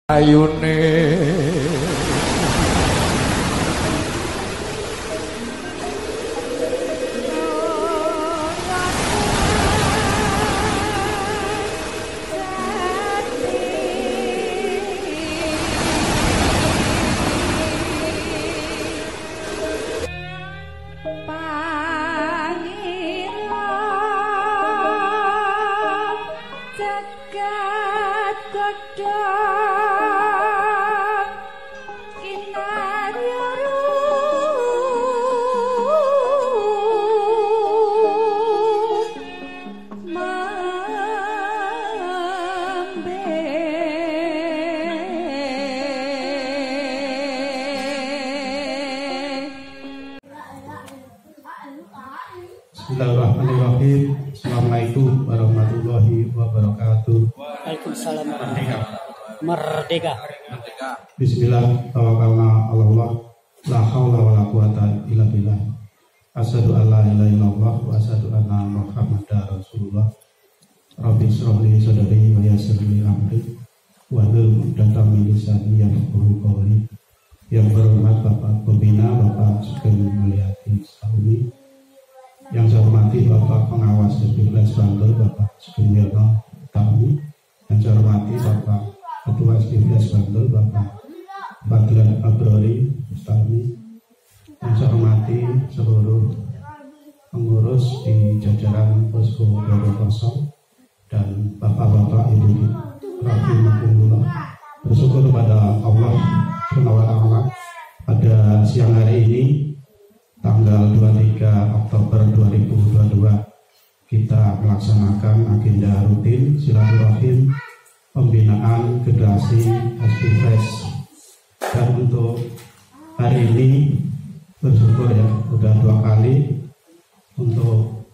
ayune Bismillahirrahmanirrahim. Assalamualaikum warahmatullahi wabarakatuh. Waalaikumsalam. Merdeka. Bismillah, tawakkalna 'alallah, la haula wala quwata illa billah. Asyhadu an la ilaha illallah wa asyhadu anna Muhammadar Rasulullah. Rabbi shrah li sadri wa yassir li amri wahlul 'uqdatam min lisani yafqahu qawli. Yang berhormat Bapak Pembina, Bapak Sugeng Mulyadi Sauni. Yang saya hormati Bapak Pengawas SB11 Bantul, Bapak Sugeng Wirno Utami. Yang saya hormati Bapak Ketua SB11 Bantul, Bapak Fadlan Abrori Utami. Yang saya hormati seluruh pengurus di jajaran Posko Dodo Kosong dan Bapak-Bapak Ibu rahimahumullah. Bersyukur kepada Allah SWT pada siang hari ini tanggal 23 Oktober 2022 kita melaksanakan agenda rutin silaturahim pembinaan generasi SB11. Dan untuk hari ini bersyukur ya sudah 2 kali untuk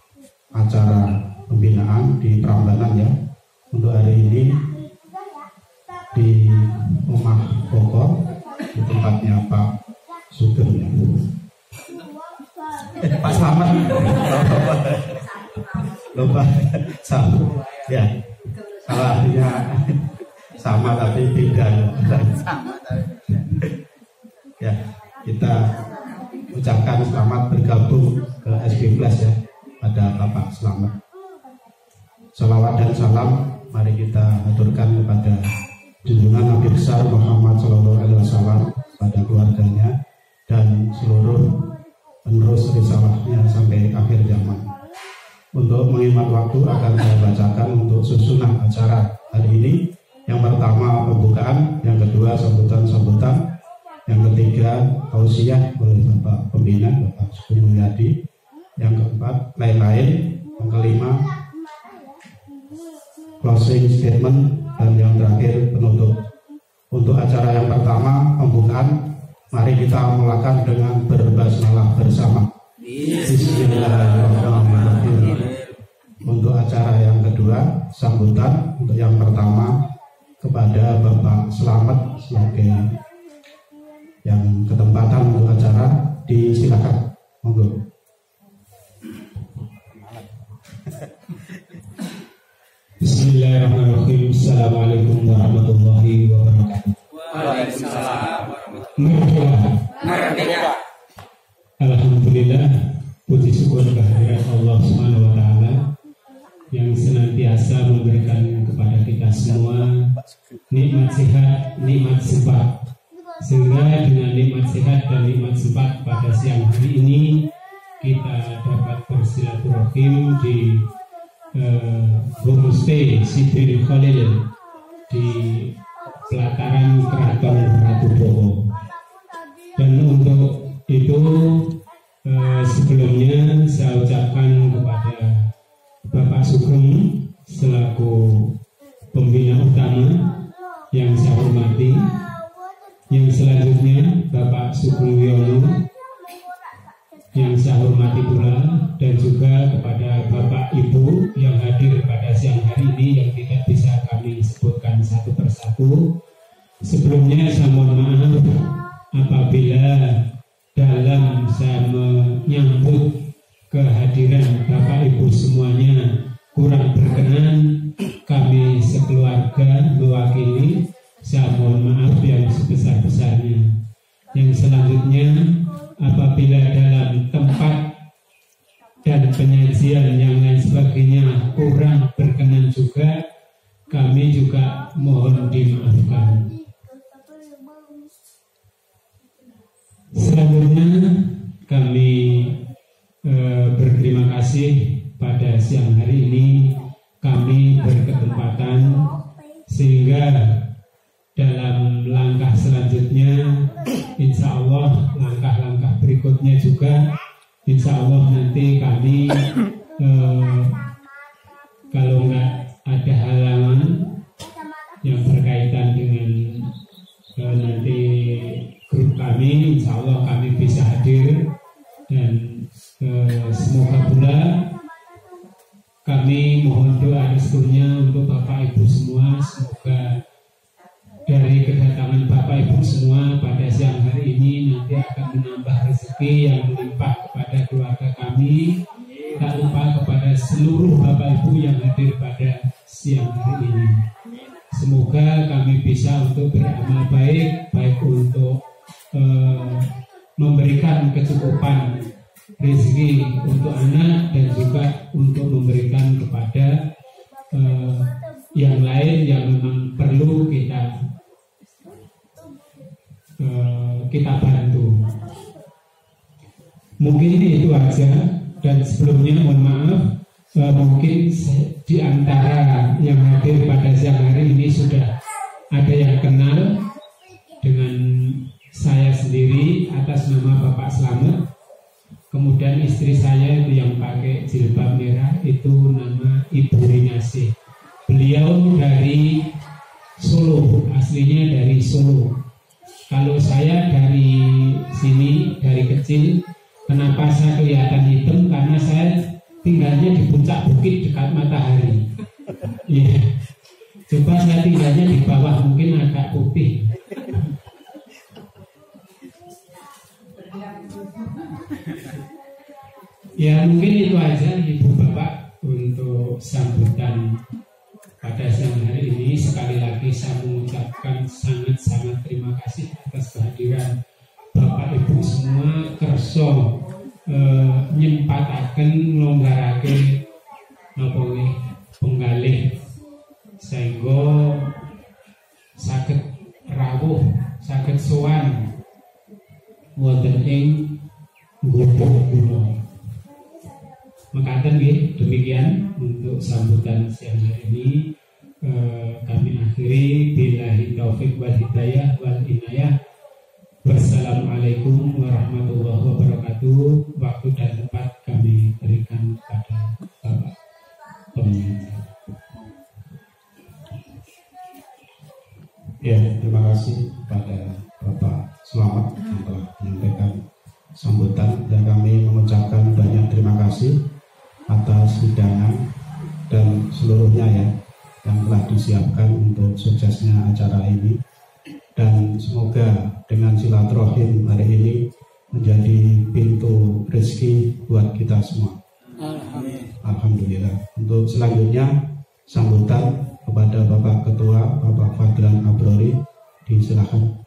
acara pembinaan di Prambanan ya. Untuk hari ini di rumah Bogor di tempatnya Pak Sugeng ya. Pak Slamet lupa sama ya, salahnya sama tapi beda ya. Kita ucapkan selamat bergabung ke SB11 ya pada Bapak Slamet. Salawat dan salam mari kita aturkan kepada junjungan Nabi besar Muhammad SAW pada keluarganya dan seluruh penerus risalahnya sampai akhir zaman. Untuk menghemat waktu akan saya bacakan untuk susunan acara hari ini. Yang pertama pembukaan, yang kedua sambutan-sambutan, yang ketiga tausiah oleh Bapak Pembina, Bapak Sugeng Mulyadi, yang keempat lain-lain, yang kelima closing statement, dan yang terakhir penutup. Untuk acara yang pertama pembukaan, mari kita mulakan dengan berbasmalah bersama. Bismillahirrahmanirrahim. Untuk acara yang kedua sambutan. Untuk yang pertama kepada Bapak Slamet sebagai yang ketempatan untuk acara, disilakan monggo. Bismillahirrahmanirrahim. Assalamualaikum warahmatullahi wabarakatuh. Waalaikumsalam. Merdeka. Alhamdulillah, puji syukur kehadirat Allah Subhanahu wa taala yang senantiasa memberikan kepada kita semua nikmat sehat, nikmat sempat. Sehingga dengan nikmat sehat dan nikmat sempat pada siang hari ini kita dapat bersilaturahim di homestay Sibir Khalil di pelataran Keraton Ratu Bowo. Dan untuk itu sebelumnya saya ucapkan kepada Bapak Sugeng selaku pembina utama yang saya hormati. Yang selanjutnya Bapak Sugeng Wiono yang saya hormati pula, dan juga kepada Bapak Ibu yang hadir pada siang hari ini yang tidak bisa kami sebutkan satu persatu. Sebelumnya saya mohon maaf apabila dalam saya menyambut kehadiran Bapak Ibu semuanya kurang berkenan, kami sekeluarga mewakili Saya mohon maaf yang sebesar-besarnya. Yang selanjutnya, apabila dalam tempat dan penyajian yang lain sebagainya kurang berkenan juga, kami juga mohon dimaafkan. Selanjutnya kami berterima kasih pada siang hari ini kami berkesempatan sehingga dalam langkah selanjutnya, insya Allah langkah-langkah berikutnya juga, insya Allah nanti kami kalau nggak ada halangan yang berkaitan dengan nanti grup kami, insya Allah kami bisa hadir dan semoga pula kami mohon doa restunya untuk Bapak Ibu semua, semoga dari kedatangan Bapak Ibu semua pada siang hari ini nanti akan menambah rezeki yang melimpah kepada keluarga kami. Tak lupa kepada seluruh Bapak Ibu yang hadir pada siang hari ini. Semoga kami bisa untuk beramal baik, baik untuk memberikan kecukupan rezeki untuk anak dan juga untuk memberikan kepada yang lain yang memang perlu kita bantu. Mungkin itu aja, dan sebelumnya mohon maaf mungkin di antara yang hadir pada siang hari ini sudah ada yang kenal dengan saya sendiri atas nama Bapak Slamet. Kemudian istri saya itu yang pakai jilbab merah itu nama Ibu Rinasih. Beliau dari Solo, aslinya dari Solo. Kalau saya dari sini, dari kecil, kenapa saya kelihatan hitam? Karena saya tinggalnya di puncak bukit dekat matahari. Ya, coba saya tinggalnya di bawah, mungkin agak putih. Ya mungkin itu aja Ibu Bapak untuk sambutan pada siang hari ini. Sekali lagi saya mengucapkan sangat-sangat terima kasih atas kehadiran Bapak Ibu semua kerso nyempataken nglonggaraken napa nggih penggalih sehingga saged rawuh, saged sowan wonten ing Gubuk Gunung. Mekaten nggih, demikian untuk sambutan siang hari ini. Kami akhiri billahi taufik wal hidayah wal inayah. Wassalamualaikum warahmatullahi wabarakatuh. Waktu dan tempat kami berikan kepada Bapak Peminjam. Ya, terima kasih kepada Bapak Slamet yang telah menyampaikan sambutan, dan kami mengucapkan banyak terima kasih atas hidangan dan seluruhnya ya yang telah disiapkan untuk suksesnya acara ini, dan semoga dengan silaturahim hari ini menjadi pintu rezeki buat kita semua. Alhamdulillah. Untuk selanjutnya sambutan kepada Bapak Ketua Bapak Fadlan Abrori, disilakan.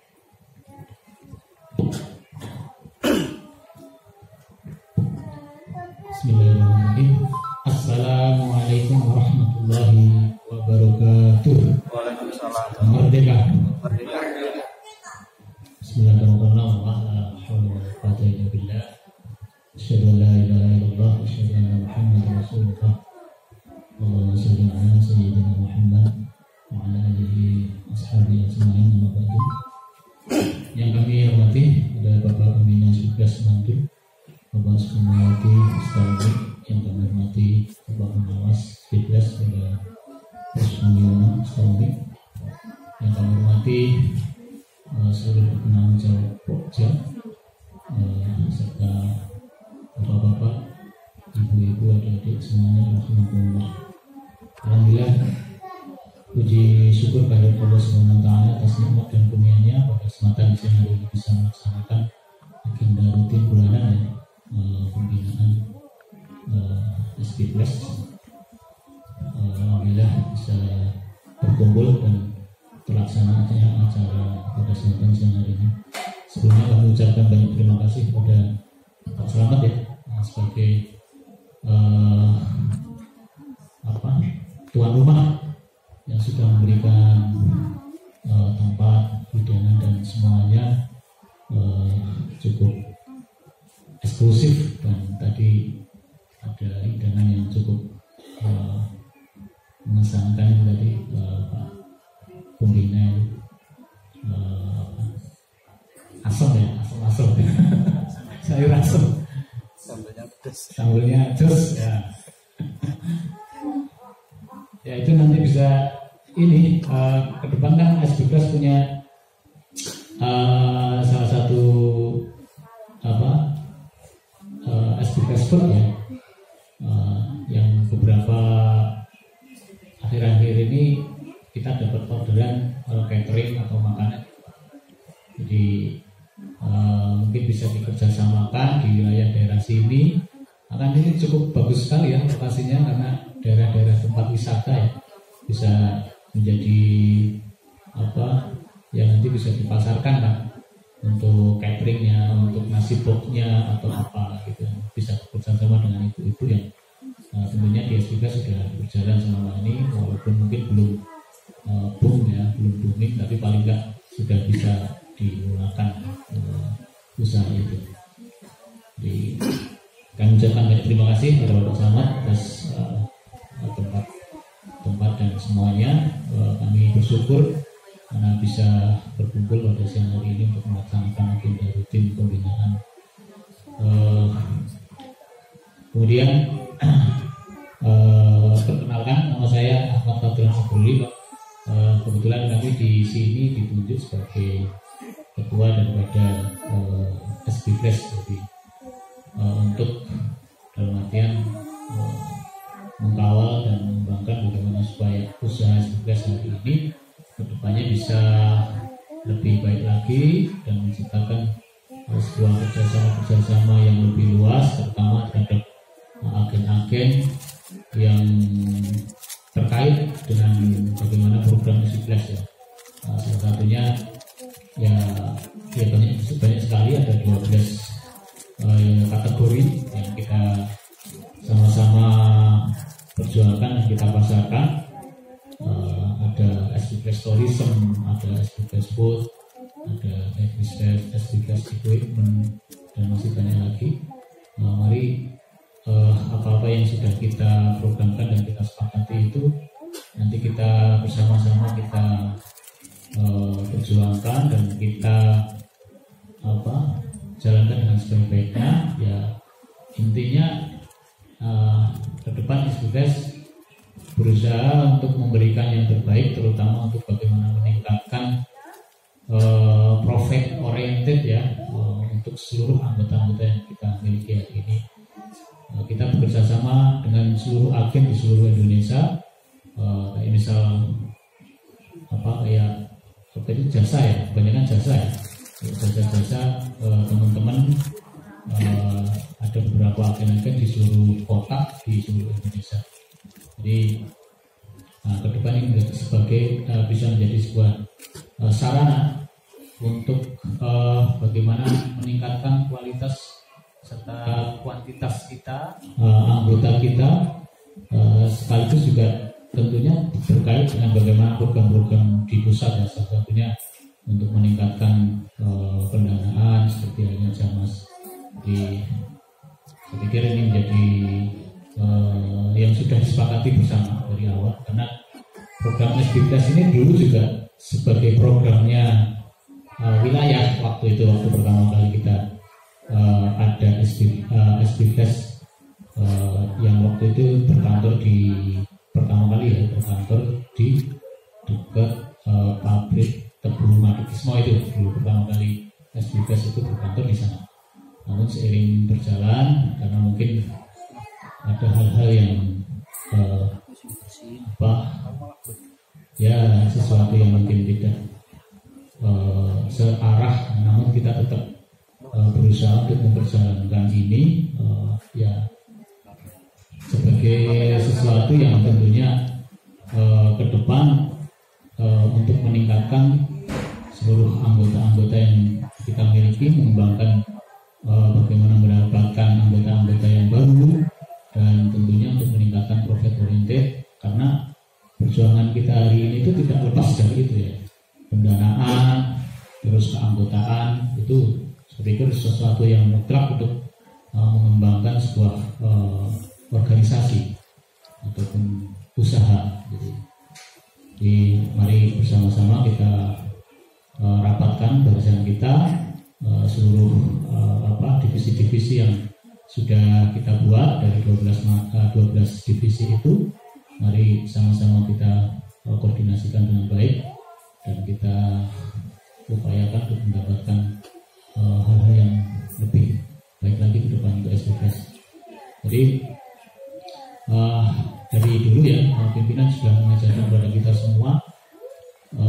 Bismillahirrahmanirrahim. Assalamualaikum warahmatullahi wabarakatuh. Waalaikumsalam. Merdeka. Merdeka. Bismillahirrahmanirrahim. La haula wala quwwata illa billah. Asyhadu an la ilaha illallah wa asyhadu anna Muhammadar Rasulullah. Allahumma shalli ala sayyidina Muhammad wa ala alihi washabihi ajma'in. Amma ba'du. Yang kami hormati adalah Bapak Pembina Subgas Bantul, Bapak Sukamawati Ustaz, yang kami hormati Bapak Pengawas Fitras pada Pusmulyono Ustaz, yang kami hormati seluruh penanggung jawab Pokja, serta bapak-bapak, ibu-ibu, adik-adik semuanya, rahmatullah. Alhamdulillah, puji syukur pada Allah Subhanahu wa taala atas nikmat dan kurnianya pada kesempatan siang hari ini bisa melaksanakan agenda rutin bulanan ya, pembinaan SPPS. Alhamdulillah bisa berkumpul dan terlaksanaannya acara pada kesempatan siang hari ini. Sebelumnya kami ucapkan banyak terima kasih kepada Pak Slamet ya sebagai tuan rumah yang sudah memberikan tempat, hidangan dan semuanya cukup eksklusif, dan tadi ada hidangan yang cukup mengesankan tadi Pak pembina asam ya, asam sayur asam, sambelnya pedas ya. Ya itu nanti bisa ini ke depan kan SBKS punya salah satu SBKS Food ya, yang beberapa akhir-akhir ini kita dapat orderan catering atau makanan. Jadi mungkin bisa dikerjasamakan di wilayah daerah sini. Akan ini cukup bagus sekali ya lokasinya, karena daerah-daerah tempat wisata ya, bisa menjadi yang nanti bisa dipasarkan kan untuk cateringnya, untuk nasi boxnya atau apa gitu, bisa bekerjasama dengan ibu-ibu yang tentunya di SBK sudah berjalan selama ini, walaupun mungkin belum boom ya, belum booming, tapi paling enggak sudah bisa dimulakan usaha itu. Jadi kami ucapkan banyak terima kasih kepada Bapak Slamet atas tempat dan semuanya. Kami bersyukur karena bisa berkumpul pada siang hari ini untuk melaksanakan agenda rutin pembinaan. Kemudian perkenalkan, nama saya Ahmad Fadlan Sabuli, Pak. Kebetulan kami di sini ditunjuk sebagai ketua daripada SBKS, jadi untuk dalam artian mengawal dan mengembangkan bagaimana supaya usaha SBKS hari ini kedepannya bisa lebih baik lagi dan menciptakan sebuah kerjasama yang lebih luas, terutama terhadap agen-agen yang terkait dengan bagaimana program SBKS ya. Salah satunya ya banyak sekali, ada 12 kategori yang kita sama-sama perjuangkan dan kita pasarkan. Ada SBKS Tourism, ada SBKS Food, ada SBKS Equipment, dan masih banyak lagi. Mari apa-apa yang sudah kita programkan dan kita sepakati itu nanti kita bersama-sama kita perjuangkan dan kita jalankan dengan sebaik-baiknya. Ya intinya ke depan SBKS berusaha untuk memberikan yang terbaik, terutama untuk bagaimana meningkatkan profit oriented ya, untuk seluruh anggota-anggota yang kita miliki hari ini. Kita bekerja sama dengan seluruh agen di seluruh Indonesia, kayak misal kayak jasa ya, kebanyakan jasa ya, jasa teman-teman, ada beberapa agen-agen di seluruh kota di seluruh Indonesia. Jadi ke depan ini sebagai bisa menjadi sebuah sarana untuk bagaimana meningkatkan kualitas serta kuantitas kita, anggota kita, sekaligus juga tentunya terkait dengan bagaimana program-program di pusat ya, salah satunya untuk meningkatkan pendanaan seperti halnya Jamas. Jadi saya pikir ini menjadi yang sudah disepakati bersama dari awal, karena program SBKS ini dulu juga sebagai programnya wilayah waktu pertama kali kita ada SBKS yang waktu itu berkantor di dekat pabrik tebu Madukismo. Itu dulu pertama kali SBKS itu berkantor di sana. Namun seiring berjalan, karena mungkin ada hal-hal yang sesuatu yang mungkin tidak searah, namun kita tetap berusaha untuk memperjalankan ini sebagai sesuatu yang tentunya ke depan untuk meningkatkan seluruh anggota-anggota yang kita miliki, mengembangkan bagaimana mendapatkan anggota-anggota yang baru, dan tentunya untuk meningkatkan profit oriented, karena perjuangan kita hari ini itu tidak lepas dari itu ya, pendanaan terus keanggotaan itu saya pikir sesuatu yang mutlak untuk mengembangkan sebuah organisasi ataupun usaha gitu. Jadi mari bersama-sama kita rapatkan barisan kita, seluruh divisi-divisi yang sudah kita buat dari 12 divisi itu, mari sama-sama kita koordinasikan dengan baik dan kita upayakan untuk mendapatkan hal-hal yang lebih baik lagi ke depan untuk SBPS. Jadi dari dulu ya pimpinan sudah mengajarkan kepada kita semua,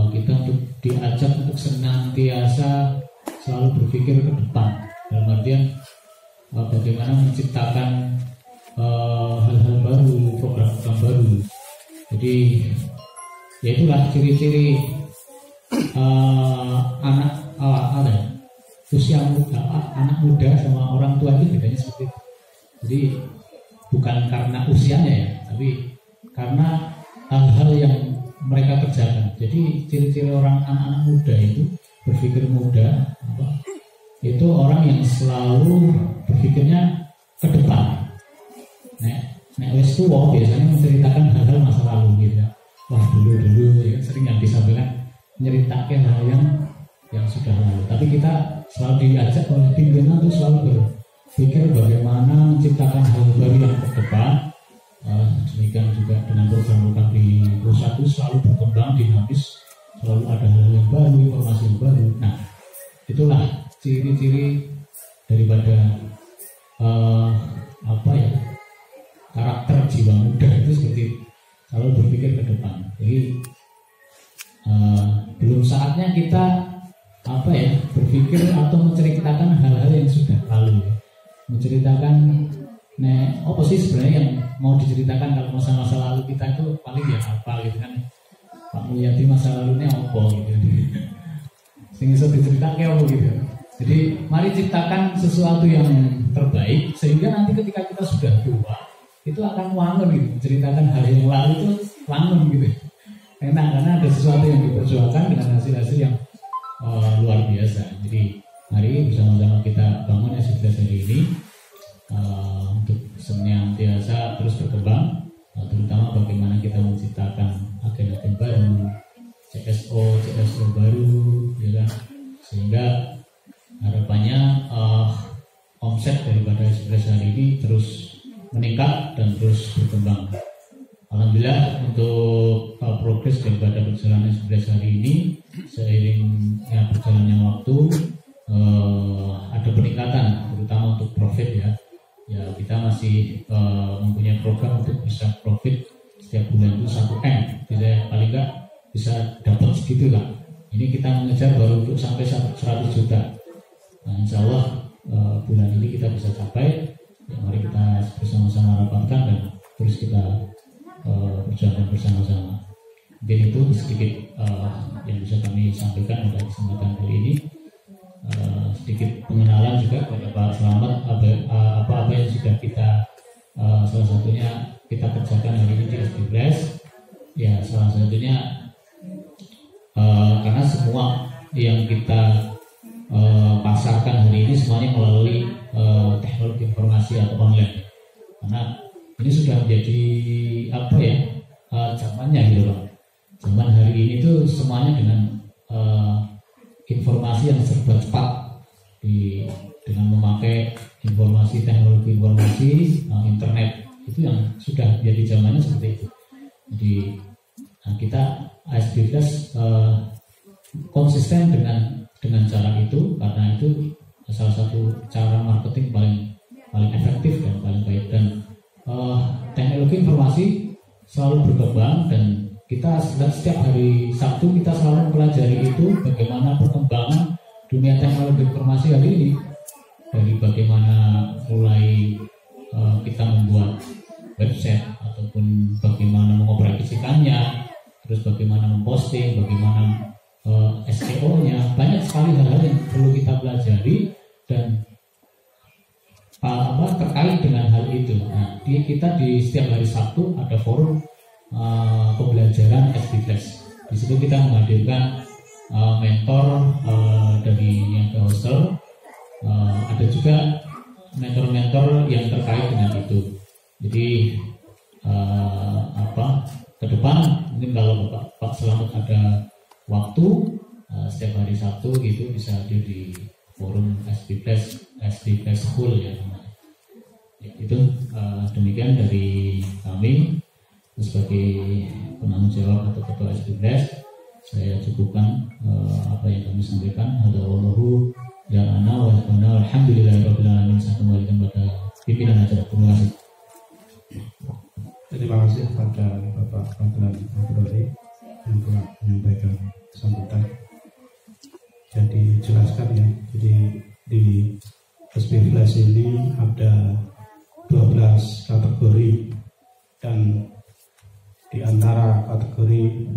kita untuk diajak untuk senantiasa selalu berpikir ke depan, dalam artian bagaimana menciptakan hal-hal baru, program-program baru. Jadi ya itulah ciri-ciri usia muda, anak muda sama orang tua itu bedanya seperti itu. Jadi bukan karena usianya ya, tapi karena hal-hal yang mereka kerjakan. Jadi ciri-ciri orang anak-anak muda itu berpikir muda, itu orang yang selalu berpikirnya ke depan. Nek wis tuwa biasanya menceritakan hal-hal masa lalu gitu ya. Wah dulu ya, sering yang disampaikan nyeritakan hal yang sudah lalu. Tapi kita selalu diajak oleh pimpinan untuk selalu berpikir bagaimana menciptakan hal baru yang ke depan. Demikian juga dengan program-program di pusat itu selalu berkembang dinamis, selalu ada hal yang baru, informasi yang baru. Nah, itulah ciri-ciri daripada karakter jiwa muda itu seperti selalu berpikir ke depan. Jadi belum saatnya kita berpikir atau menceritakan hal-hal yang sudah lalu. Menceritakan apa sih sebenarnya yang mau diceritakan kalau masa-masa lalu kita itu paling ya apa gitu kan. Pak Mulyadi masa lalunya apa gitu. Sing iso diceritakan apa gitu. Jadi mari ciptakan sesuatu yang terbaik sehingga nanti ketika kita sudah tua itu akan wangun gitu, menceritakan hal yang lalu itu wangun gitu. Enak karena ada sesuatu yang diperjuangkan dengan hasil-hasil yang luar biasa. Jadi mari bersama-sama kita bangun SBPS hari ini untuk senantiasa terus berkembang, terutama bagaimana kita menciptakan agen-agen baru, CSO baru, ya kan? Sehingga harapannya omset daripada SBPS hari ini terus meningkat dan terus berkembang. Alhamdulillah untuk progres daripada perjalanan SBPS hari ini seiringnya berjalannya waktu ada peningkatan, terutama untuk profit ya. Ya kita masih mempunyai program untuk bisa profit setiap bulan itu 1M, bisa paling enggak bisa dapat segitu lah. Ini kita mengejar baru untuk sampai 100 juta. Nah, insya Allah bulan ini kita bisa capai. Ya, mari kita bersama-sama rapatkan dan terus kita berjalan bersama-sama. Mungkin itu sedikit yang bisa kami sampaikan pada kesempatan kali ini. Sedikit pengenalan juga kepada Pak Slamet apa yang sudah kita salah satunya kita kerjakan hari ini di SBPS. Ya salah satunya karena semua yang kita pasarkan hari ini semuanya melalui teknologi informasi atau online. Karena ini sudah menjadi zamannya gitu Bang. Zaman hari ini tuh semuanya dengan informasi yang serba cepat dengan memakai teknologi informasi internet itu yang sudah jadi zamannya seperti itu. Jadi kita SBPS konsisten dengan cara itu karena itu salah satu cara marketing paling efektif dan paling baik. Dan teknologi informasi selalu berkembang dan kita setiap hari Sabtu kita selalu mempelajari itu bagaimana perkembangan dunia teknologi informasi hari ini, dari bagaimana mulai kita membuat website ataupun bagaimana mengoperasikannya, terus bagaimana memposting, bagaimana SEO-nya, banyak sekali hal-hal yang perlu kita pelajari dan terkait dengan hal itu. Nah, kita di setiap hari Sabtu ada forum pembelajaran SB Flash. Di situ kita menghadirkan mentor dari yang ke hostel, ada juga mentor-mentor yang terkait dengan itu. Jadi ke depan mungkin kalau Pak Selamat ada waktu setiap hari Sabtu gitu bisa hadir di forum SD Flash School ya. Itu demikian dari kami sebagai penanggung jawab atau ketua SD Flash. Saya cukupkan apa yang kami sampaikan. Hadallahu ja'ana wa lakana alhamdulillahirabbil alamin. Saya kembalikan pada pimpinan acara. Terima kasih. Terima kasih kepada Bapak Fadlan Abdurrahim yang telah menyampaikan sambutan. Jadi jelaskan ya. Jadi di SB Flash ini ada 12 kategori dan di antara kategori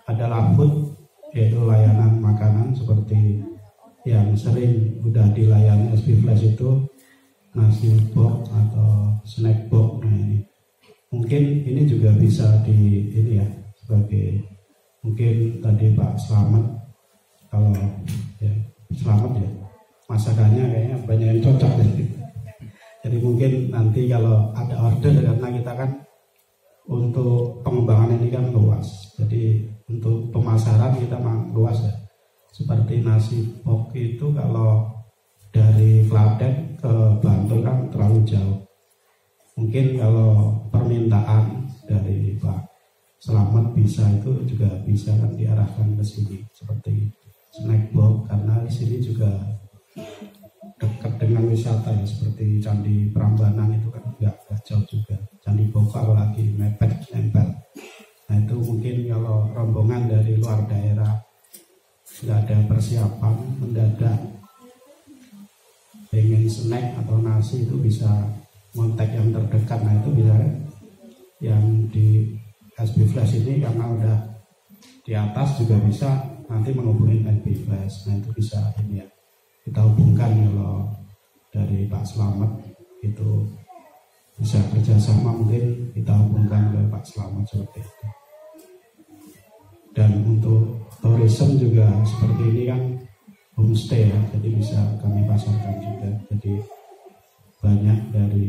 adalah food, yaitu layanan makanan seperti yang sering udah dilayani SB Flash itu nasi box atau snack box. Nah, ini mungkin ini juga bisa di ini ya sebagai mungkin tadi Pak Selamat, kalau ya Selamat ya masakannya kayaknya banyak yang cocok ya. Jadi mungkin nanti kalau ada order, karena kita kan untuk pengembangan ini kan luas, jadi untuk pemasaran kita memang luas ya. Seperti nasi box itu kalau dari Klaten ke Bantul kan terlalu jauh. Mungkin kalau permintaan dari Pak Selamat bisa itu juga bisa kan diarahkan ke sini seperti snack box, karena di sini juga dekat dengan wisata ya, seperti Candi Prambanan itu kan nggak jauh juga. Candi Boko apalagi mepet nempel. Nah itu mungkin kalau rombongan dari luar daerah nggak ada persiapan mendadak pengen snack atau nasi, itu bisa kontak yang terdekat. Nah itu bisa yang di SB Flash ini karena udah di atas juga bisa nanti menghubungi SB Flash. Nah itu bisa ini ya, kita hubungkan kalau dari Pak Selamat itu bisa kerjasama, mungkin kita hubungkan ke Pak Selamat seperti itu. Dan untuk tourism juga seperti ini kan homestay ya, jadi bisa kami pasarkan juga. Jadi banyak dari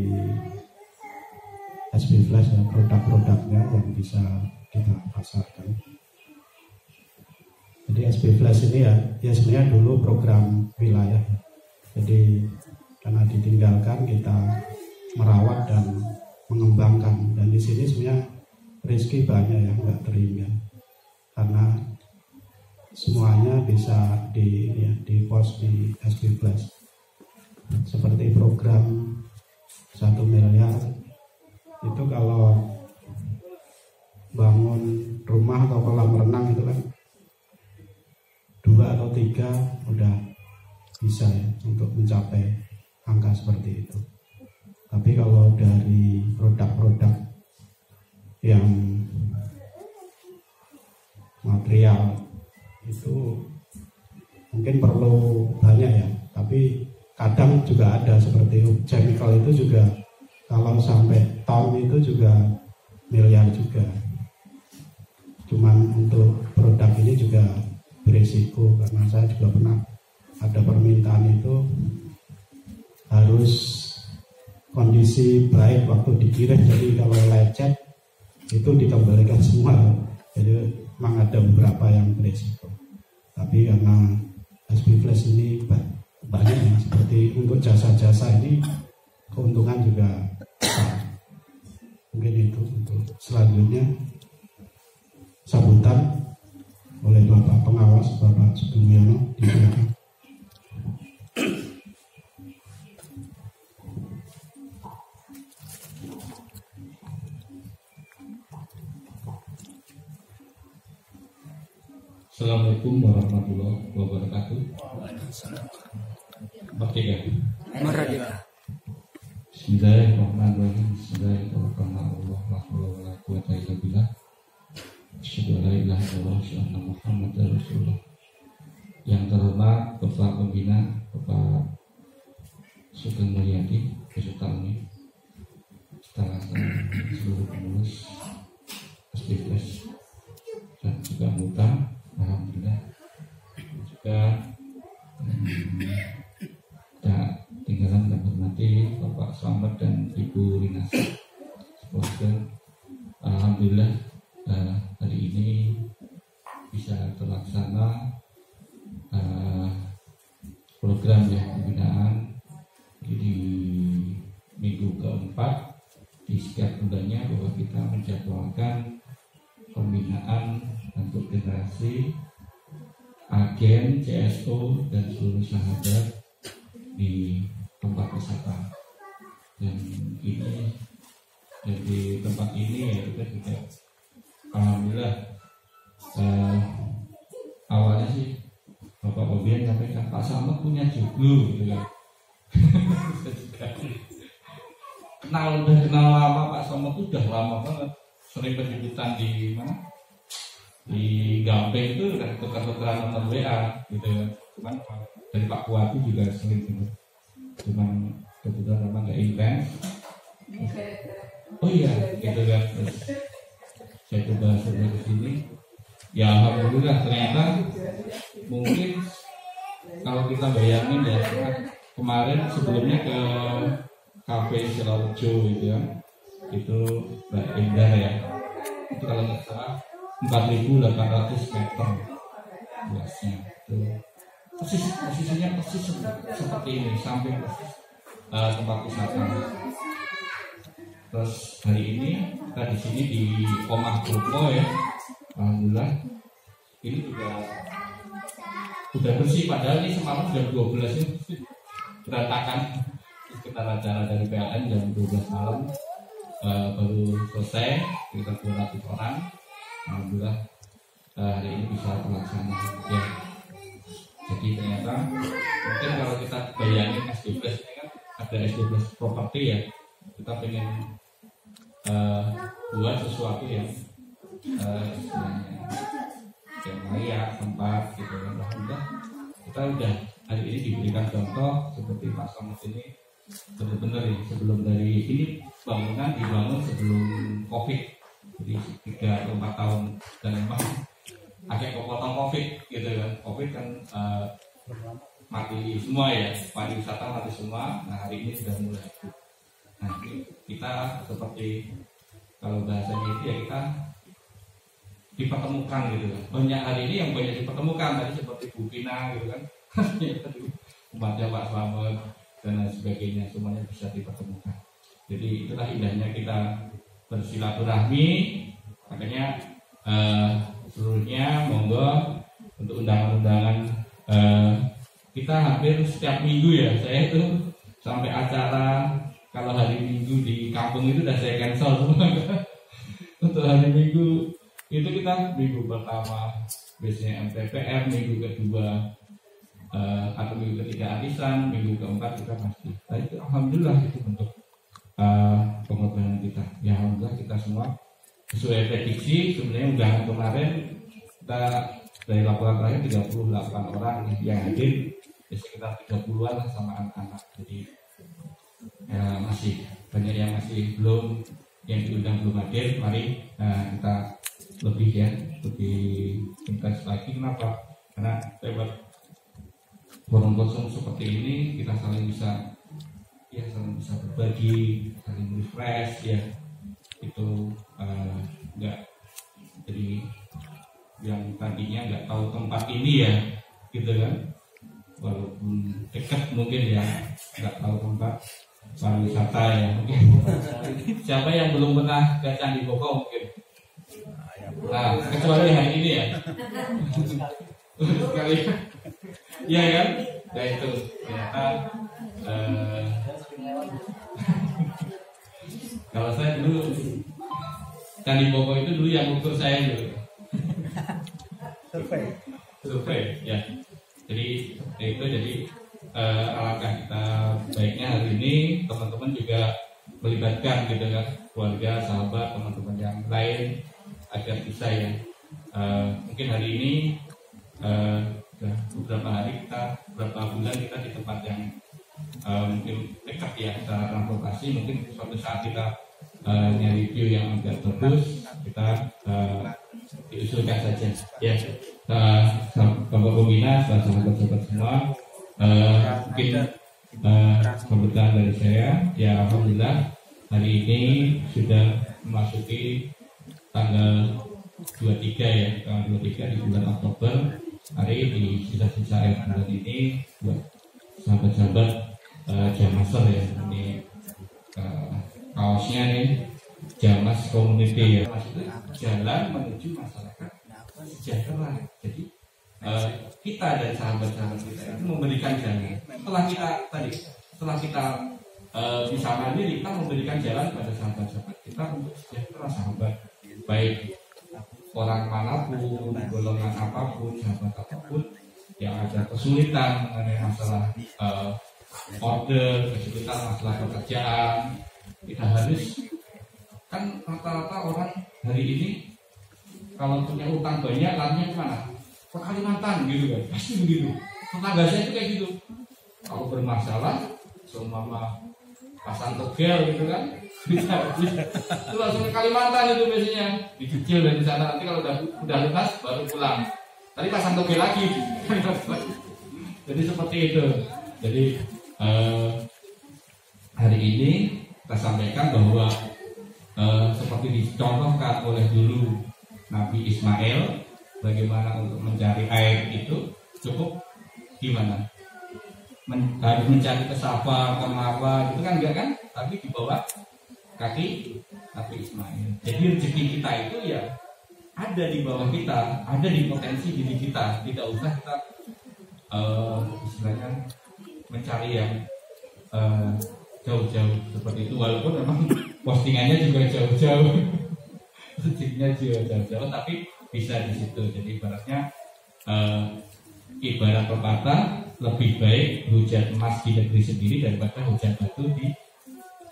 SB Flash ya, produk-produknya yang bisa kita pasarkan. Jadi SB Flash ini ya sebenarnya dulu program wilayah. Jadi karena ditinggalkan kita merawat dan mengembangkan, dan di sini sebenarnya rezeki banyak yang nggak terhingga karena semuanya bisa di post di SB Flash. Seperti program 1 miliar itu kalau bangun rumah atau kolam renang itu kan 2 atau 3 udah bisa ya untuk mencapai angka seperti itu. Tapi kalau dari produk-produk yang material itu mungkin perlu banyak ya, tapi kadang juga ada seperti chemical itu juga kalau sampai ton itu juga miliar juga. Cuman untuk produk ini juga berisiko, karena saya juga pernah ada permintaan itu harus kondisi baik waktu dikirim, jadi kalau lecet itu dikembalikan semua. Jadi memang ada beberapa yang berisiko, tapi karena SB Flash ini banyak ya, seperti untuk jasa-jasa ini keuntungan juga besar. Mungkin itu untuk selanjutnya sambutan oleh Bapak Pengawas Bapak Sugiono disilakan. Assalamualaikum warahmatullahi wabarakatuh. Merdeka. Merdeka. Bismillahirrahmanirrahim. Bismillahirrahmanirrahim. La haula wala quwwata illa billah. asyhadu an la ilaha illallah wa asyhadu anna Muhammadar Rasulullah. Yang terhormat Bapak Pembina, Bapak Sugeng Mulyadi beserta Umi, setelah seluruh pengurus Asbifes dan juga anggota, alhamdulillah. Juga tak tinggalan dan hormati Bapak Slamet dan Ibu Rinas. Semoga alhamdulillah hari ini bisa terlaksana program pembinaan di minggu keempat di setiap bulannya, bahwa kita menjadwalkan pembinaan untuk generasi agen, CSO dan seluruh sahabat di tempat wisata. Dan ini di tempat ini ya kita juga alhamdulillah awalnya sih Bapak Bobian sampaikan Pak Slamet punya joglo gitu kan. Udah kenal lama Pak Slamet itu udah lama banget, sering penyebutan di mana, di Gamping itu udah tukar-tukaran nomor WA gitu kan. Cuman dari Pak Kuati juga sering gitu. Cuman kebetulan memang nggak intens. Oh iya gitu kan. Terus saya coba ke sini. Ya alhamdulillah, ternyata mungkin kalau kita bayangin ya, kemarin sebelumnya ke Cafe Sidoarjo gitu ya, itu Mbak Indah ya, itu kalau nggak salah 4.800 meter luasnya. Itu posisinya persis seperti ini, samping persis tempat wisata. Terus hari ini kita di sini di Omah Bromo ya, alhamdulillah ini juga udah bersih, padahal ini semalam jam 12 ini berantakan sekitar acara dari PLN jam 12 malam baru selesai sekitar 200 orang. Alhamdulillah hari ini bisa terlaksana ya. Jadi ternyata mungkin kalau kita bayangin S12 ini kan ada S12 properti ya, kita pengen buat sesuatu yang layak tempat gitu kan. Alhamdulillah kita udah hari ini diberikan contoh seperti Pak Slamet ini benar-benar ya, sebelum dari ini bangunan dibangun sebelum COVID, jadi 3 atau 4 tahun, dan memang agak kepotong COVID gitu kan. COVID kan mati semua ya, pariwisata mati semua. Nah hari ini sudah mulai. Nah kita seperti kalau bahasanya itu ya kita dipertemukan gitu kan. Banyak hari ini yang banyak dipertemukan, tadi seperti Bu Pina gitu kan, umatnya Pak Slamet dan lain sebagainya, semuanya bisa dipertemukan. Jadi itulah indahnya kita bersilaturahmi. Makanya seluruhnya monggo untuk undangan-undangan kita hampir setiap minggu ya. Saya itu sampai acara kalau hari Minggu di kampung itu udah saya cancel semua. Untuk hari Minggu itu kita minggu pertama biasanya MTPR, minggu kedua atau minggu ketiga arisan, minggu keempat kita pasti. Nah, itu alhamdulillah itu bentuk pengorbanan kita. Ya alhamdulillah kita semua sesuai prediksi. Sebenarnya undangan kemarin kita dari laporan terakhir 38 orang yang hadir, ya sekitar 30-an lah sama anak-anak. Jadi ya masih banyak yang masih belum, yang diundang belum hadir. Mari kita lebih intens lagi. Kenapa? Karena lewat forum kosong seperti ini kita saling bisa berbagi, saling refresh ya. Itu enggak jadi yang tadinya nggak tahu tempat ini ya gitu kan, walaupun dekat mungkin ya, nggak tahu tempat pariwisata ya mungkin. Siapa yang belum pernah ke Candi Boko mungkin? Nah, kecuali hari ini ya. Sekali. Iya kan? Ya itu ternyata kalau saya dulu Candi Boko itu dulu yang ukur saya dulu. Survei ya. Jadi itu alangkah kita baiknya hari ini teman-teman juga melibatkan gitu kan, keluarga, sahabat, teman-teman yang lain agar bisa ya Mungkin hari ini beberapa hari beberapa bulan kita di tempat yang mungkin dekat ya secara transportasi. Mungkin suatu saat kita nyari view yang agak bagus, kita diusulkan saja ya. Bapak Pembina, sahabat-sahabat semua, mungkin kebetulan dari saya ya, alhamdulillah hari ini sudah memasuki tanggal 23 ya, tanggal 23 di bulan Oktober. Hari di sisa-sisa bulan ini buat sahabat-sahabat Jamaser ya, ini kaosnya nih Jamas Community ya, maksudnya jalan menuju masyarakat sejahtera. Jadi kita dan sahabat-sahabat kita itu memberikan jalan. Setelah kita bisa mandiri, kita memberikan jalan pada sahabat-sahabat kita untuk sejahtera, sahabat baik orang manapun, golongan apapun, sahabat apapun yang ada kesulitan mengenai masalah order, kesulitan masalah pekerjaan. Kita harus, kan rata-rata orang hari ini kalau punya utang banyak larinya kemana? Ke Kalimantan gitu kan, pasti begitu. Tetangga saya itu kayak gitu. Kalau bermasalah, seumpama pasang togel gitu kan, bisa itu langsung ke Kalimantan itu biasanya, dicicil dari sana. Nanti kalau udah lunas baru pulang. Tadi pasang togel lagi. Jadi seperti itu. Jadi hari ini kita sampaikan bahwa seperti dicontohkan oleh dulu Nabi Ismail, bagaimana untuk mencari air itu cukup gimana? Harus mencari ke Safa, ke Marwa, gitu kan enggak kan? Tapi di bawah kaki Nabi Ismail. Jadi rezeki kita itu ya ada di bawah kita, ada di potensi diri kita. Tidak usah kita istilahnya mencari yang jauh-jauh seperti itu, walaupun memang postingannya juga jauh-jauh, rezekinya juga jauh-jauh, tapi bisa di situ. Jadi ibaratnya ibarat pepatah, lebih baik hujan emas di negeri sendiri daripada hujan batu di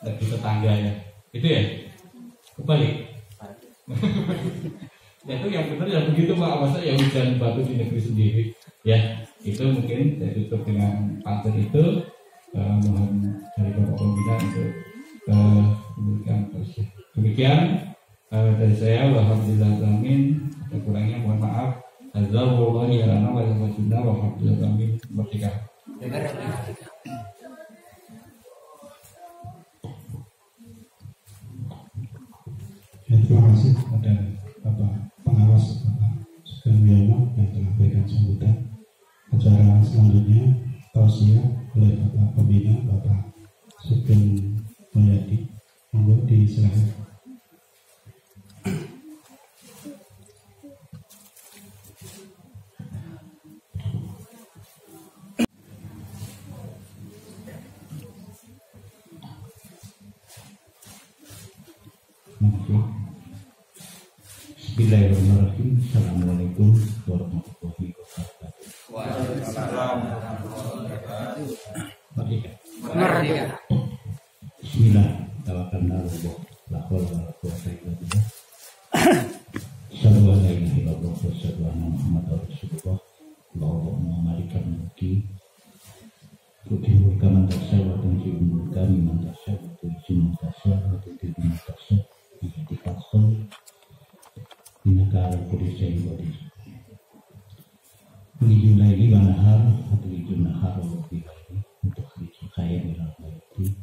negeri tetangga ya. Itu ya, kebalik. Ya itu yang benar ya begitu Pak, masa ya hujan batu di negeri sendiri. Ya itu mungkin saya tutup dengan pantun itu. Mohon dari Bapak Pembina untuk memberikan proses. Demikian dari saya, alhamdulillahirrahmanirrahim. Kurangnya mohon maaf. Azzawallahi alana wa alhamdulillah wa alhamdulillah. Merdeka. Terima kasih kepada Bapak Pengawas Bapak Sugeng Wiono yang telah memberikan sambutan. Acara selanjutnya tausiah oleh Bapak Pembina Bapak Sugeng Mulyadi. Monggo disilakan. Bismillahirrahmanirrahim. Assalamualaikum warahmatullahi wabarakatuh. Waalaikumsalam warahmatullahi wabarakatuh. Merdeka. Bismillah. Tawakkalna 'ala Allah. La haula wala quwwata illa billah. Asyhadu an la ilaha illallah wa asyhadu anna Muhammadar Rasulullah. Allahumma malikal mulki tu'til mulka man tasha wa tanzi'ul mulka mimman tasha wa tu'izzu man tasha wa tudhillu man tasha bi yadikal khair. Innaka ala kulli syai'in qadir. Tulijul laili wan nahar wa tulijul nahara wa bilaili untuk tulijul khayr minal maiti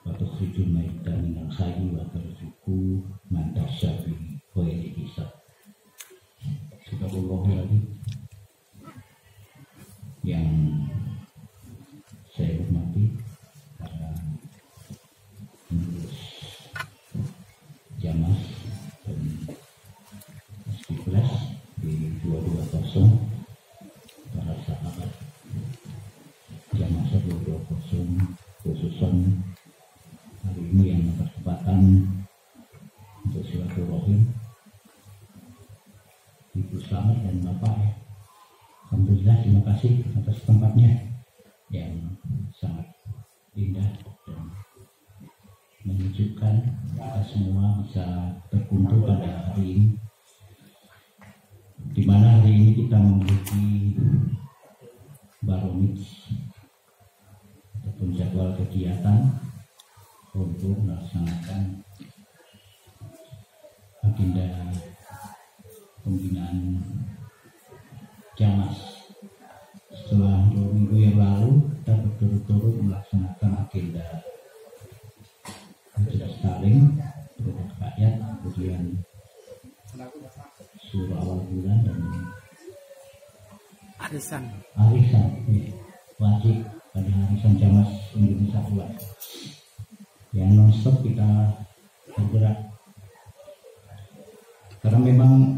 wa tukhrijul maita minal hayyi wa tarzuqu man tasya bi ghairi hisab. Subhanallah yang saya hormati para pengurus Jamas dan Istiqlas di 220, para sahabat Jamas 220 khususan hari ini yang berkesempatan untuk silaturahim, Ibu Slamet dan Bapak. Alhamdulillah, terima kasih atas tempatnya yang sangat indah dan menyejukkan. Kita semua bisa berkumpul pada hari ini di mana hari ini kita memiliki baromit ataupun jadwal kegiatan untuk melaksanakan agenda pembinaan Jamas. Setelah 2 minggu yang lalu kita berturut-turut melaksanakan agenda Stalin, produk rakyat, kemudian suruh awal bulan dan arisan ya, wajib pada arisan Jamas Indonesia 2 yang non-stop kita bergerak, karena memang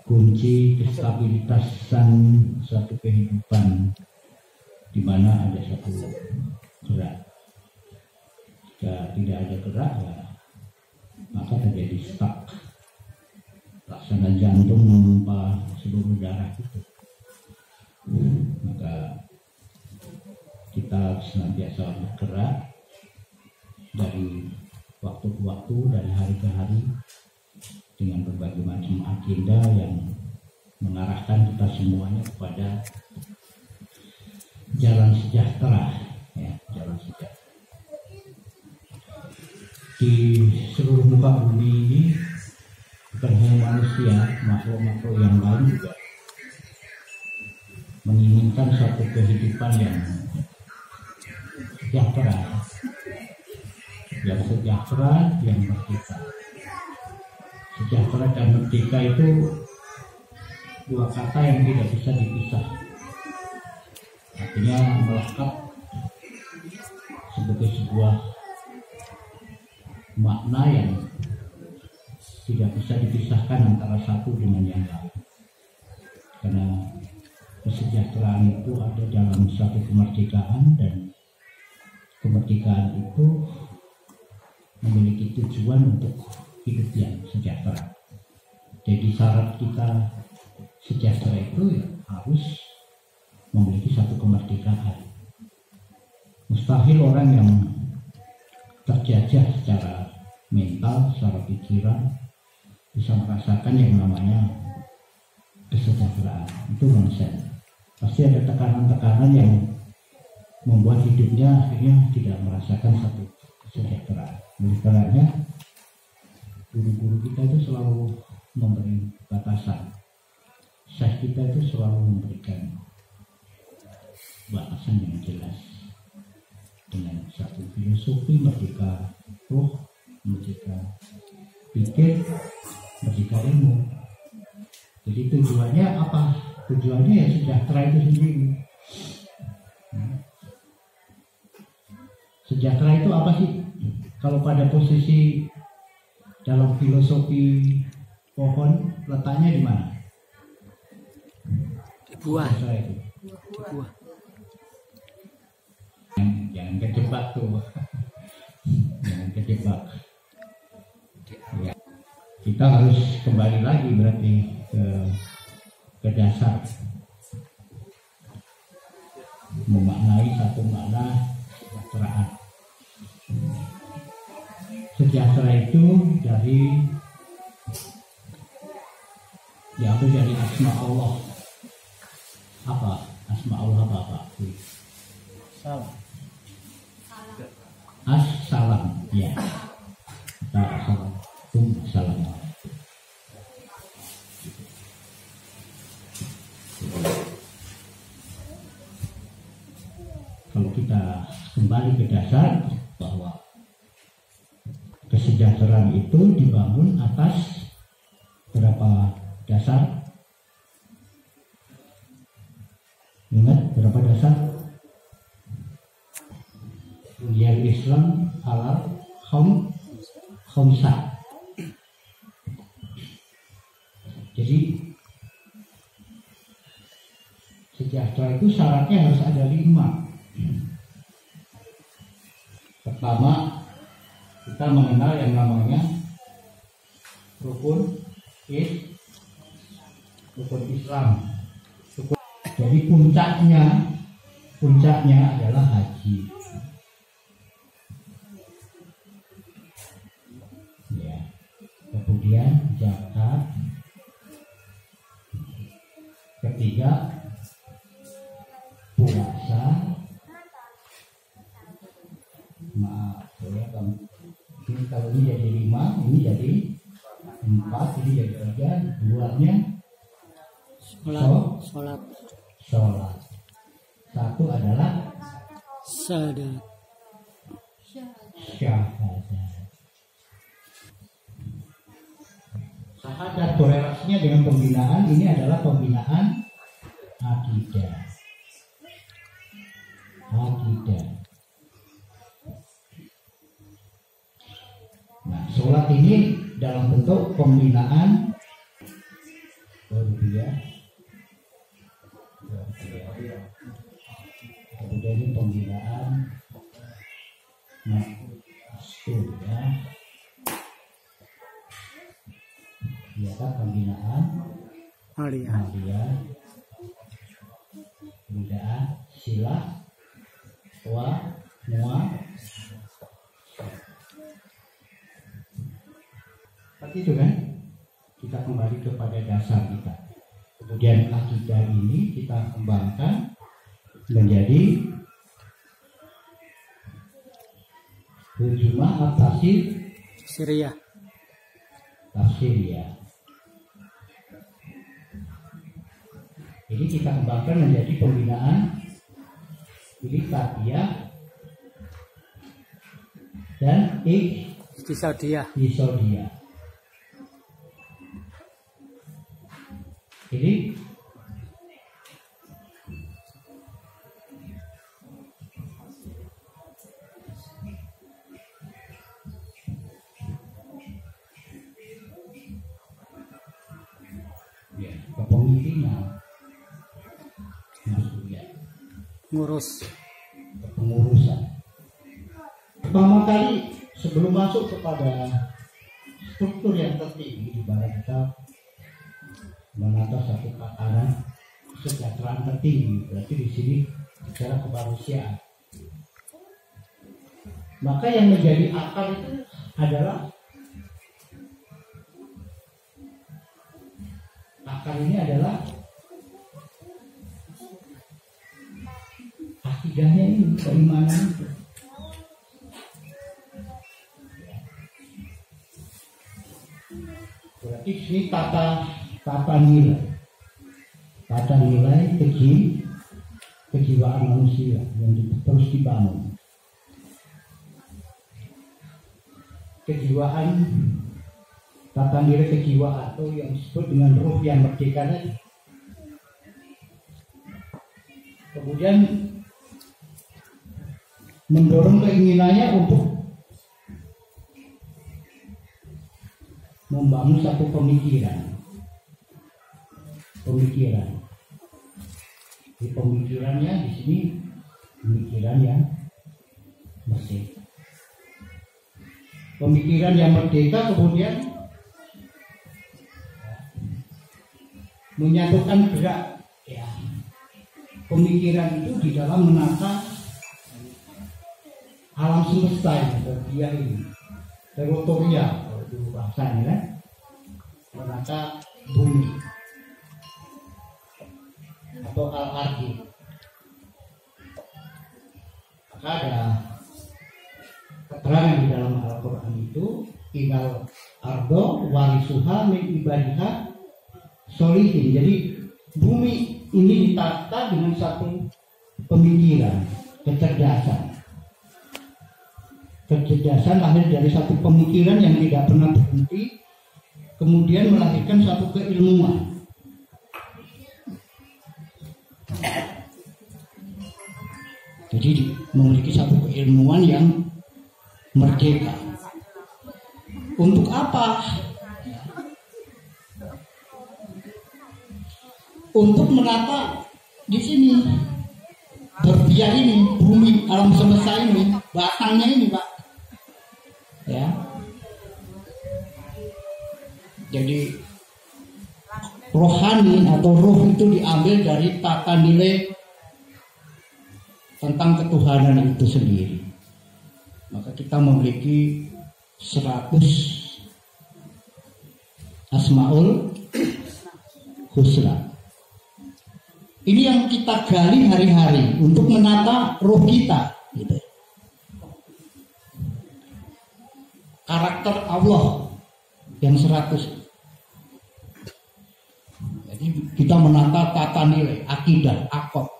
kunci kestabilitasan suatu kehidupan di mana ada satu gerak. Jika tidak ada gerak, ya maka terjadi stuck, laksana jantung memompa seluruh darah itu. Maka kita senantiasa bergerak dari waktu ke waktu, dari hari ke hari, dengan berbagai macam agenda yang mengarahkan kita semuanya kepada jalan sejahtera, ya, jalan sejahtera. Di seluruh muka bumi ini bukan hanya manusia, makhluk-makhluk yang lain juga menginginkan suatu kehidupan yang sejahtera, yang merdeka. Sejahtera dan merdeka itu dua kata yang tidak bisa dipisah. Artinya melekat sebagai sebuah makna yang tidak bisa dipisahkan antara satu dengan yang lain. Karena kesejahteraan itu ada dalam satu kemerdekaan, dan kemerdekaan itu memiliki tujuan untuk hidup yang sejahtera. Jadi syarat kita sejahtera itu ya harus memiliki satu kemerdekaan. Mustahil orang yang terjajah secara mental, secara pikiran bisa merasakan yang namanya kesejahteraan. Itu nonsens. Pasti ada tekanan-tekanan yang membuat hidupnya akhirnya tidak merasakan satu kesejahteraan. Oleh karenanya guru-guru kita itu selalu memberi batasan. Syekh kita itu selalu memberikan batasan yang jelas dengan satu filosofi merdeka ruh, merdeka pikir, merdeka ilmu. Jadi tujuannya apa? Tujuannya ya sejahtera itu sendiri. Sejahtera itu apa sih? Kalau pada posisi dalam filosofi pohon, letaknya di mana? Di buah. Itu. Di buah. Jangan kejebak tuh. Jangan kejebak. Ya. Kita harus kembali lagi berarti ke dasar, memaknai satu makna kesejahteraan. Sejahtera itu diambil dari asma Allah. Apa asma Allah apa? Salam. As-salam, ya. Salam. Kalau kita kembali ke dasar, bahwa kesejahteraan itu dibangun atas berapa dasar? Ingat berapa dasar? Yang Islam halal khamsah. Jadi sejahtera itu syaratnya harus ada 5. Pertama, kita mengenal yang namanya rukun Islam. Jadi puncaknya adalah haji. Ya. Kemudian zakat, ketiga puasa. Maaf ya, ini kalau ini jadi 5, ini jadi 4, ini jadi 3, 2-nya sholat. Satu adalah Syahadat. Syahadat korelasinya dengan pembinaan, ini adalah pembinaan akidah. Nah, sholat ini dalam bentuk pembinaan kemudian ini pembinaan ya. Ya kan, pembinaan Aliyah, pembinaan sila muat. Seperti itu kan, kita kembali kepada dasar kita. Kemudian akidah ini kita kembangkan menjadi Jum'ah tafsiriyah. Jadi kita kembangkan menjadi pembinaan tarbiyah dan iktisadiyah. Jadi kepemimpinan, pengurusan. Pertama kali sebelum masuk kepada struktur yang tertinggi, di mana kita menata satu tatanan kesejahteraan tertinggi, berarti di sini bicara kemanusiaan. Maka yang menjadi akar itu adalah akidahnya ini, keimanan itu. Berarti ini tata nilai kejiwaan manusia yang terus dibangun. Tata nilai kejiwaan atau yang disebut dengan ruh yang merdeka tadi. Kemudian mendorong keinginannya untuk membangun satu pemikiran. Di pemikirannya di sini pemikiran yang merdeka. Pemikiran yang merdeka kemudian menyatukan gerak ya. Pemikiran itu di dalam menata alam semesta dia ini teritorial kalau dulu bahasanya kan, menata bumi atau al-ardi. Maka ada keterangan di dalam Al-Quran itu, innal ardo warisuha min ibadiha solihin. Jadi bumi ini ditata dengan satu pemikiran, kecerdasan lahir dari satu pemikiran yang tidak pernah berhenti, kemudian melahirkan satu keilmuan. Jadi memiliki satu keilmuan yang merdeka. Untuk apa? Untuk menata di sini, berbiak ini, bumi, alam semesta ini, batangnya ini, Pak. Ya. Jadi rohani atau ruh itu diambil dari tata nilai tentang ketuhanan itu sendiri. Maka kita memiliki 100 Asmaul Husna. Ini yang kita gali hari-hari untuk menata roh kita, gitu. Karakter Allah yang 100. Jadi kita menata tata nilai, akidah, akhlak.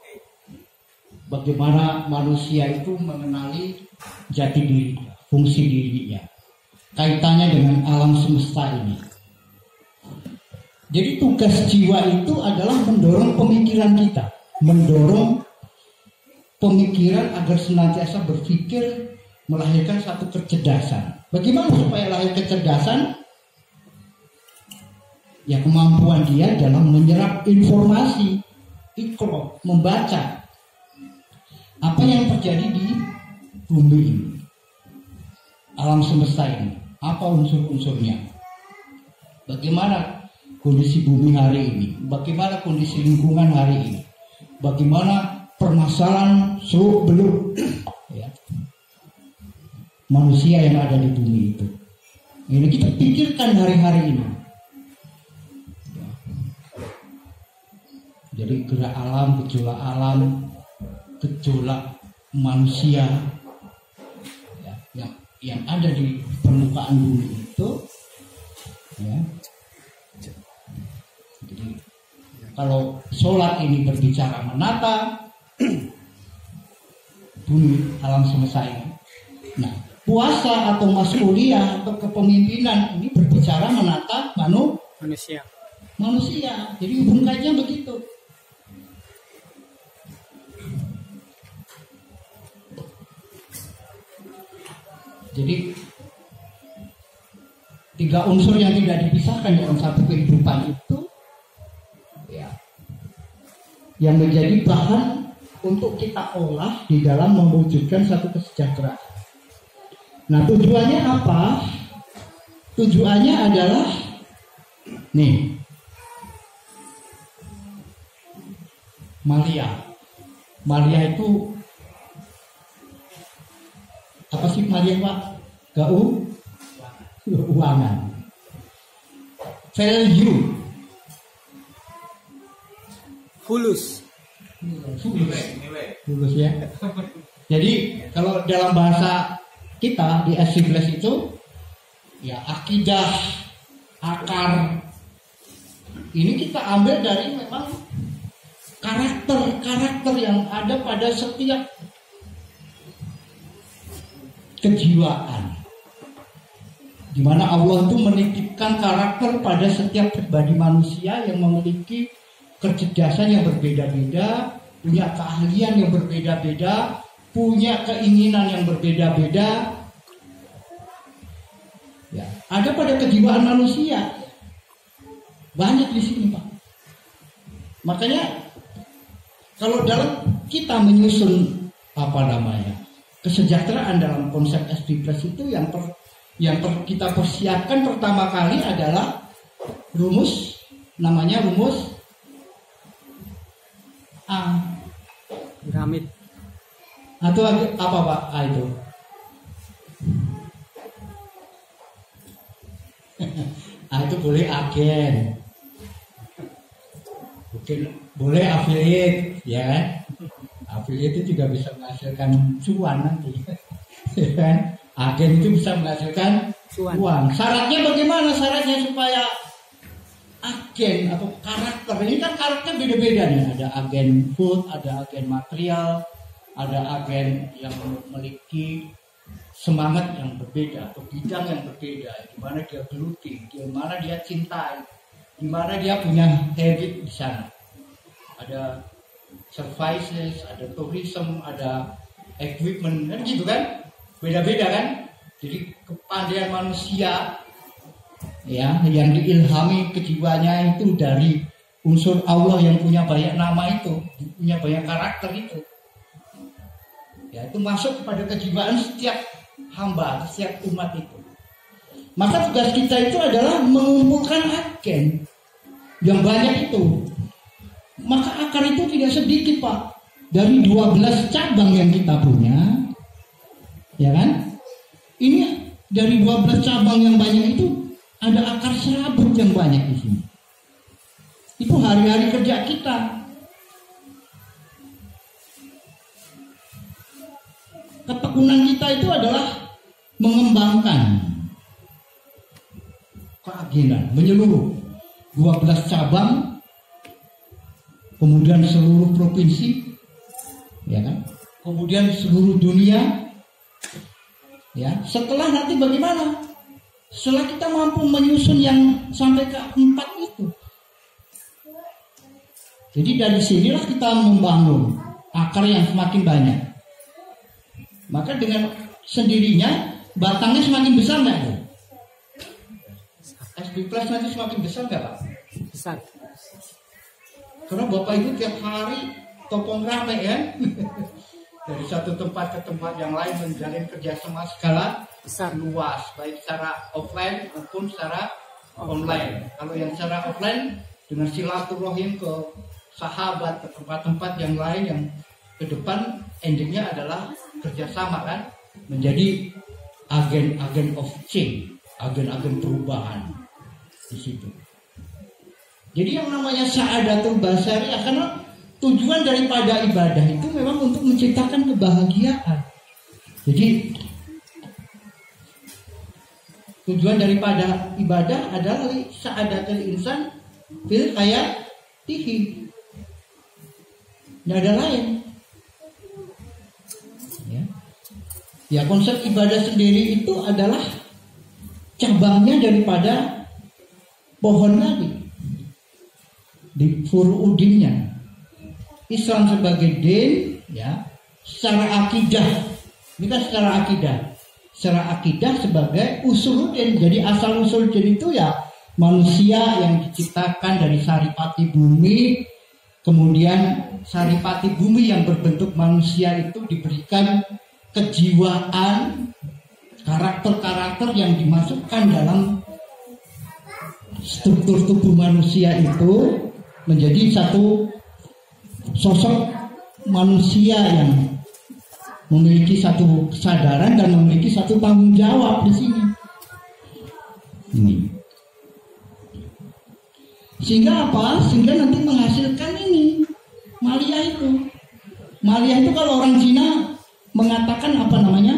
Bagaimana manusia itu mengenali jati diri, fungsi dirinya, kaitannya dengan alam semesta ini. Jadi tugas jiwa itu adalah mendorong pemikiran kita, mendorong pemikiran agar senantiasa berpikir, melahirkan satu kecerdasan. Bagaimana supaya lahir kecerdasan? Ya kemampuan dia dalam menyerap informasi, ikro, membaca apa yang terjadi di bumi ini, alam semesta ini, apa unsur-unsurnya, bagaimana kondisi bumi hari ini, bagaimana kondisi lingkungan hari ini, bagaimana permasalahan seluk beluk ya, manusia yang ada di bumi itu. Ini kita pikirkan hari-hari ini. Ya. Jadi gerak alam, gejolak manusia ya, yang ada di permukaan bumi itu ya. Jadi kalau sholat ini berbicara menata bumi alam semesta ini, nah puasa atau mas'uliyah atau kepemimpinan ini berbicara menata manusia. Jadi hubungannya begitu. Jadi 3 unsur yang tidak dipisahkan dalam satu kehidupan itu ya, yang menjadi bahan untuk kita olah di dalam mewujudkan satu kesejahteraan. Nah tujuannya apa? Tujuannya adalah nih, Malia itu apa sih Malia Pak? Keuangan. Value. Fulus ya. Jadi kalau dalam bahasa kita di S11 itu ya akidah, akar ini kita ambil dari memang karakter yang ada pada setiap kejiwaan, di mana Allah itu menitipkan karakter pada setiap pribadi manusia yang memiliki kecerdasan yang berbeda-beda, punya keahlian yang berbeda-beda, punya keinginan yang berbeda-beda. Ya, ada pada kejiwaan manusia. Banyak di sini, Pak. Makanya kalau dalam kita menyusun kesejahteraan dalam konsep SD Plus itu yang kita persiapkan pertama kali adalah rumus, namanya rumus A. Piramid. Atau apa Pak A itu? A itu boleh agen, boleh affiliate, ya kan? Affiliate itu juga bisa menghasilkan cuan nanti, ya kan? Agen itu bisa menghasilkan uang. Syaratnya bagaimana? Syaratnya supaya agen atau karakter ini kan karakter beda-beda nih. Ada agen food, ada agen material, ada agen yang memiliki semangat yang berbeda atau bidang yang berbeda. Di mana dia geluti, di mana dia cintai, di mana dia punya habit di sana. Ada services, ada tourism, ada equipment, kan gitu kan? Beda-beda kan? Jadi kepandaian manusia ya yang diilhami kejiwaannya itu dari unsur Allah yang punya banyak nama itu, punya banyak karakter itu. Ya itu masuk kepada kejiwaan setiap hamba, setiap umat itu. Maka tugas kita itu adalah mengumpulkan agen yang banyak itu. Maka akar itu tidak sedikit Pak. Dari 12 cabang yang kita punya, ya kan? Ini dari 12 cabang yang banyak itu ada akar serabut yang banyak di sini. Itu hari-hari kerja kita. ketekunan kita itu adalah mengembangkan keagenan menyeluruh 12 cabang, kemudian seluruh provinsi, ya kan? Kemudian seluruh dunia. Ya, setelah nanti bagaimana? Setelah kita mampu menyusun yang sampai ke 4 itu. Jadi dari sinilah kita membangun akar yang semakin banyak. Maka dengan sendirinya batangnya semakin besar nggak tuh? SD Plus nanti semakin besar nggak Pak? Besar. Karena Bapak Ibu tiap hari topong rame ya. Dari satu tempat ke tempat yang lain menjalin kerjasama skala Besar. luas, baik secara offline maupun secara online. Kalau yang secara offline dengan silaturahim ke sahabat, ke tempat-tempat yang lain yang ke depan endingnya adalah kerjasama kan, menjadi agen-agen of change, agen-agen perubahan di situ. Jadi yang namanya sa'adatul basariyah, karena tujuan daripada ibadah itu memang untuk menciptakan kebahagiaan. Jadi tujuan daripada ibadah adalah sa'adatul insan fil hayatihi. Tidak ada lain. Ya, konsep ibadah sendiri itu adalah cabangnya daripada pohon tadi. Di furu'udinnya. Islam sebagai din, ya, secara akidah. Ini kan secara akidah. Secara akidah sebagai usuluddin. Jadi asal usul din itu ya manusia yang diciptakan dari saripati bumi. Kemudian saripati bumi yang berbentuk manusia itu diberikan kejiwaan, karakter-karakter yang dimasukkan dalam struktur tubuh manusia itu menjadi satu sosok manusia yang memiliki satu kesadaran dan memiliki satu tanggung jawab di sini. Ini. Sehingga apa? Sehingga nanti menghasilkan ini maliyah itu. Maliyah itu kalau orang Cina mengatakan apa namanya?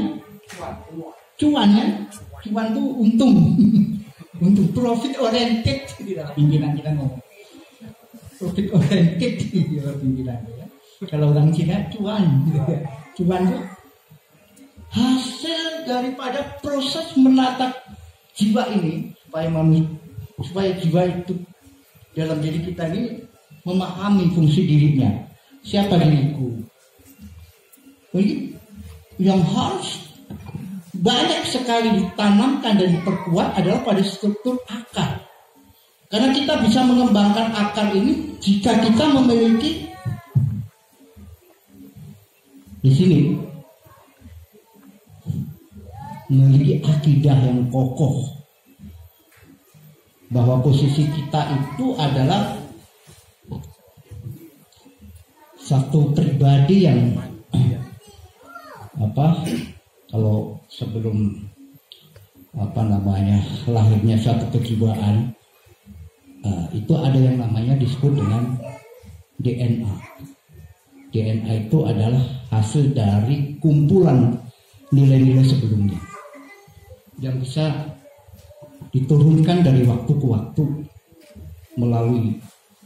Cuan ya. Cuan itu untung. Untung, profit oriented di dalam pimpinan kita ngomong. Profit oriented di dalam pimpinan ya. Kalau orang Cina cuan. Cuan itu hasil daripada proses menata jiwa ini supaya jiwa itu dalam diri kita ini memahami fungsi dirinya. Siapa diriku? Jadi yang harus banyak sekali ditanamkan dan diperkuat adalah pada struktur akar. Karena kita bisa mengembangkan akar ini jika kita memiliki di sini memiliki akidah yang kokoh bahwa posisi kita itu adalah satu pribadi yang kalau sebelum lahirnya satu kejiwaan itu ada yang namanya disebut dengan DNA. DNA itu adalah hasil dari kumpulan nilai-nilai sebelumnya yang bisa diturunkan dari waktu ke waktu melalui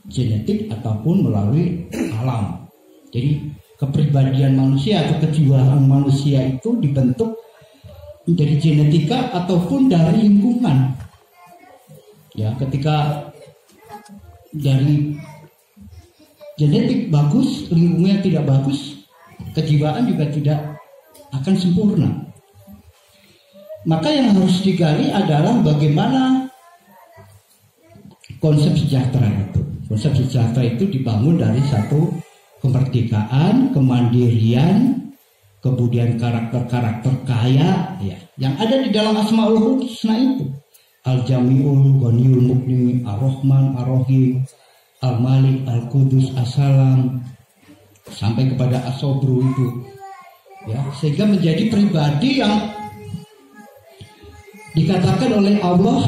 genetik ataupun melalui alam. Jadi kepribadian manusia atau kejiwaan manusia itu dibentuk dari genetika ataupun dari lingkungan. Ya, ketika dari genetik bagus, lingkungannya tidak bagus, kejiwaan juga tidak akan sempurna. Maka yang harus digali adalah bagaimana konsep sejahtera itu. Konsep sejahtera itu dibangun dari satu kemerdekaan, kemandirian, kemudian karakter-karakter kaya ya, yang ada di dalam Asmaul Husna itu. Al-Jami'ul, Ghaniyul Mughni, Ar-Rahman, Ar-Rahim, Al-Malik, Al-Qudus, As-Salam, sampai kepada As-Sobru itu. Ya, sehingga menjadi pribadi yang dikatakan oleh Allah,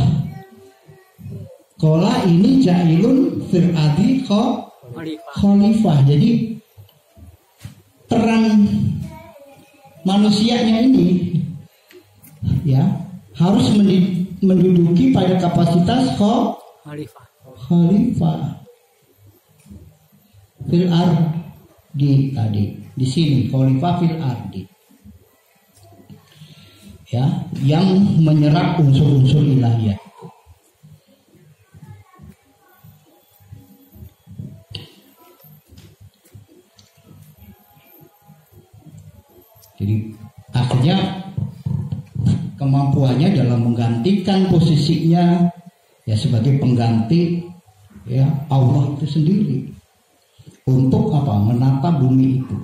qala ini ja'ilun fil ardi khalifah. Jadi peran manusianya ini ya harus menduduki pada kapasitas khalifah fil ardi tadi di sini khalifah fil ardi ya yang menyerap unsur-unsur ilahiyah. Jadi akhirnya kemampuannya dalam menggantikan posisinya ya sebagai pengganti ya Allah itu sendiri untuk apa? Menata bumi itu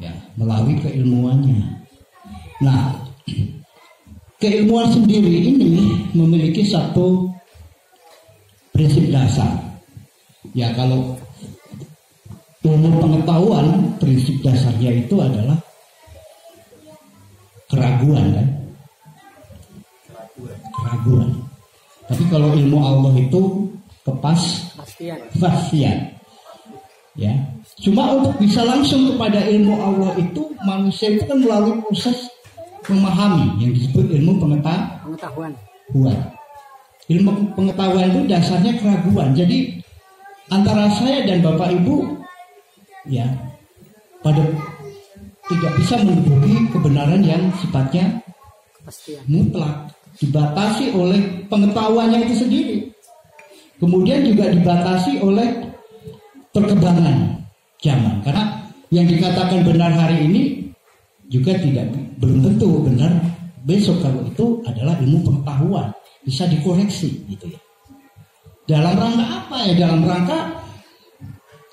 ya melalui keilmuannya. Nah, keilmuan sendiri ini memiliki satu prinsip dasar. Ya kalau ilmu pengetahuan prinsip dasarnya itu adalah keraguan kan? Keraguan. Tapi kalau ilmu Allah itu kepastian. Ya. Cuma untuk bisa langsung kepada ilmu Allah itu manusia itu kan melalui proses memahami yang disebut ilmu pengetahuan. Ilmu pengetahuan itu dasarnya keraguan. Jadi antara saya dan Bapak Ibu ya pada tidak bisa menuduki kebenaran yang sifatnya mutlak, dibatasi oleh pengetahuannya itu sendiri. Kemudian juga dibatasi oleh perkembangan zaman. Karena yang dikatakan benar hari ini juga belum tentu benar besok kalau itu adalah ilmu pengetahuan, bisa dikoreksi gitu ya. Dalam rangka apa ya? Dalam rangka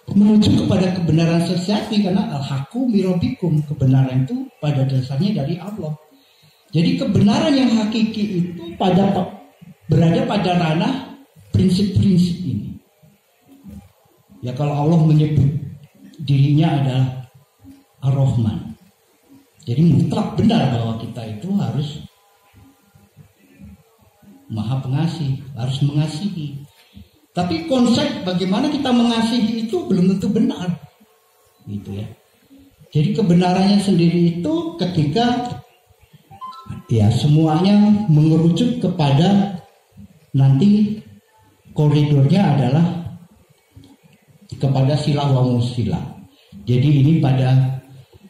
menuju kepada kebenaran sejati, karena al-haqqu mirabbikum, kebenaran itu pada dasarnya dari Allah. Jadi kebenaran yang hakiki itu berada pada ranah prinsip-prinsip ini. Ya kalau Allah menyebut dirinya adalah Ar-Rahman, jadi mutlak benar bahwa kita itu harus Maha Pengasih, harus mengasihi. Tapi konsep bagaimana kita mengasihi itu belum tentu benar, gitu ya. Jadi kebenarannya sendiri itu ketika ya semuanya mengerucut kepada nanti koridornya adalah kepada silah wa musilah. Jadi ini pada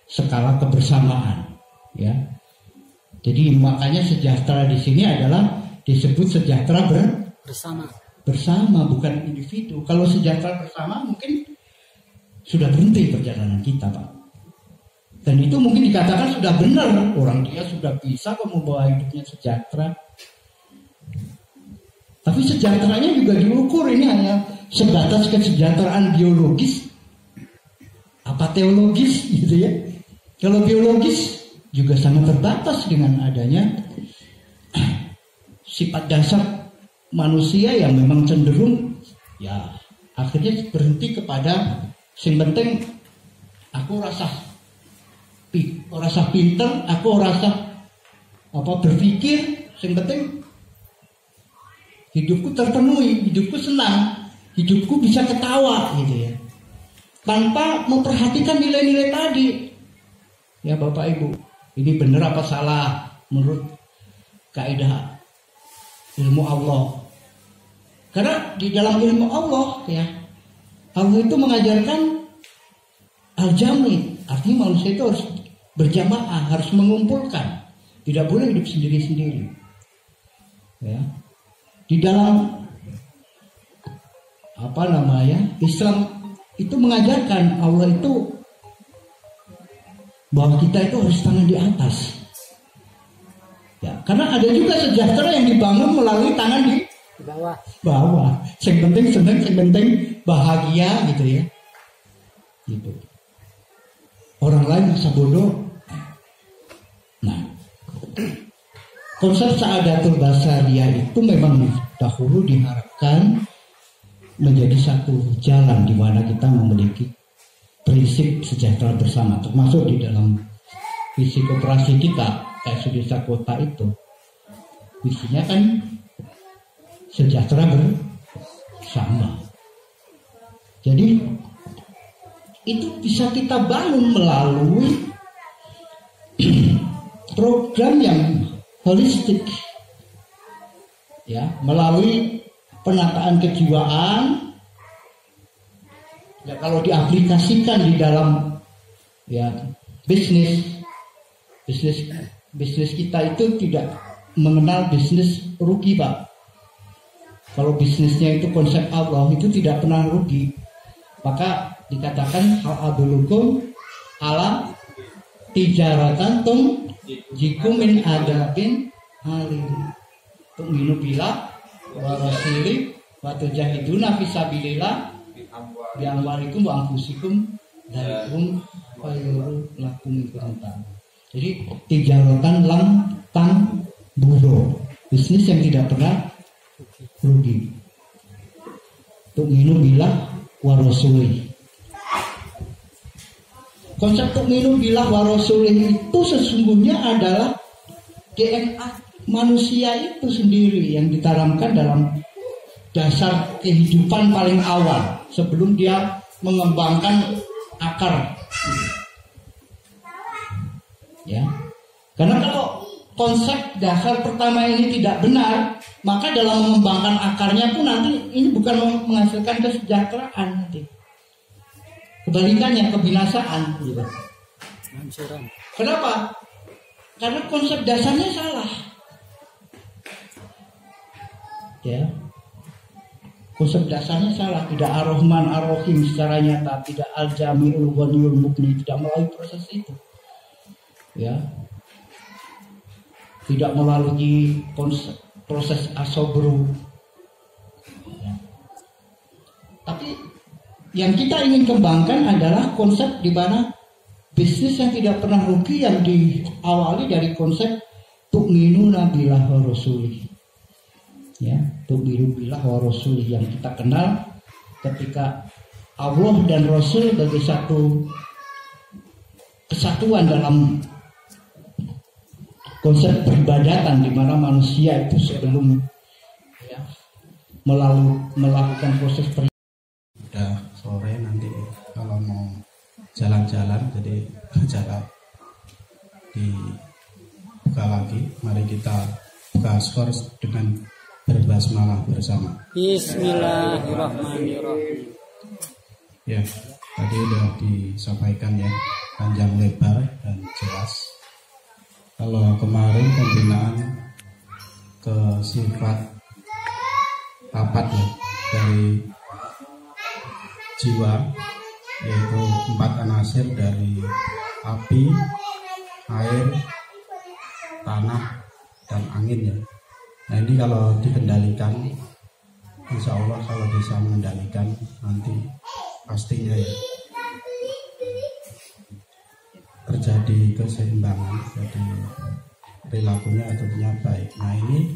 skala kebersamaan, ya. Jadi makanya sejahtera di sini adalah disebut sejahtera bersama, bukan individu. Kalau sejahtera bersama mungkin sudah berhenti perjalanan kita, Pak. Dan itu mungkin dikatakan sudah benar, orang dia sudah bisa membawa hidupnya sejahtera. Tapi sejahteranya juga diukur, ini hanya sebatas kesejahteraan biologis apa teologis gitu ya. Kalau biologis juga sangat terbatas dengan adanya sifat dasar manusia yang memang cenderung ya akhirnya berhenti kepada yang penting aku rasa pinter, aku rasa berpikir, yang penting hidupku terpenuhi, hidupku senang, hidupku bisa ketawa gitu ya, tanpa memperhatikan nilai-nilai tadi. Ya Bapak Ibu, ini benar apa salah menurut kaidah ilmu Allah? Karena di dalam ilmu Allah ya, Allah itu mengajarkan al-jami', artinya manusia itu harus berjamaah, harus mengumpulkan, tidak boleh hidup sendiri-sendiri. Ya, di dalam Islam itu mengajarkan Allah itu bahwa kita itu harus tangan di atas. Ya, karena ada juga sejahtera yang dibangun melalui tangan di bawah. Yang penting senang, yang penting bahagia gitu ya. Gitu. Orang lain bisa bodoh. Nah, konsep Sa'adatul Basariyah itu memang dahulu diharapkan menjadi satu jalan di mana kita memiliki prinsip sejahtera bersama, termasuk di dalam visi koperasi kita kayak Sudesa Kota itu. Visinya kan sejahtera bersama. Jadi itu bisa kita bangun melalui program yang holistik, ya, melalui penataan kejiwaan. Ya, kalau diaplikasikan di dalam ya bisnis kita itu tidak mengenal bisnis rugi, Pak. Kalau bisnisnya itu konsep Allah, itu tidak pernah rugi. Maka dikatakan hal adulukum ala tijaratan tum jikum min adabin halim tu'minu billah wa rasuli wa tujahiduna fisabilillah bi amwalikum wa anfusikum dzalikum khairul lakum in kuntum. Jadi tijaratan lam tan buro, bisnis yang tidak pernah rugi. Tu'minu billah wa rasuli. Konsep tu'minu billah wa rasuli itu sesungguhnya adalah DNA manusia itu sendiri yang ditanamkan dalam dasar kehidupan paling awal sebelum dia mengembangkan akar. Ya. Karena kalau konsep dasar pertama ini tidak benar, maka dalam mengembangkan akarnya pun nanti ini bukan menghasilkan kesejahteraan nanti. Kebalikannya, kebinasaan. Gitu. Kenapa? Karena konsep dasarnya salah. Ya. Konsep dasarnya salah, tidak ar-Rahman ar-Rahim secara nyata, tidak al-Jami'ul Ghaniyul Mughni, tidak melalui proses itu. Ya. Tidak melalui proses asobru. Ya. Tapi yang kita ingin kembangkan adalah konsep di mana bisnis yang tidak pernah rugi yang diawali dari konsep tu'minuna billah wa rasulih. Ya, tu'minu billah wa rasulih yang kita kenal ketika Allah dan Rasul sebagai satu kesatuan dalam konsep peribadatan, di mana manusia itu sebelum ya, melakukan proses udah sore nanti kalau mau jalan-jalan, jadi jalan dibuka lagi. Mari kita buka skor dengan berbasmalah bersama. Bismillahirrahmanirrahim. Ya, tadi sudah disampaikan ya, panjang lebar dan jelas. Kalau kemarin pembinaan ke sifat 4 ya, dari jiwa, yaitu 4 anasir dari api, air, tanah, dan angin ya. Nah ini kalau dikendalikan, insya Allah kalau bisa mengendalikan nanti pastinya ya terjadi keseimbangan, jadi perilakunya tentunya baik. Nah ini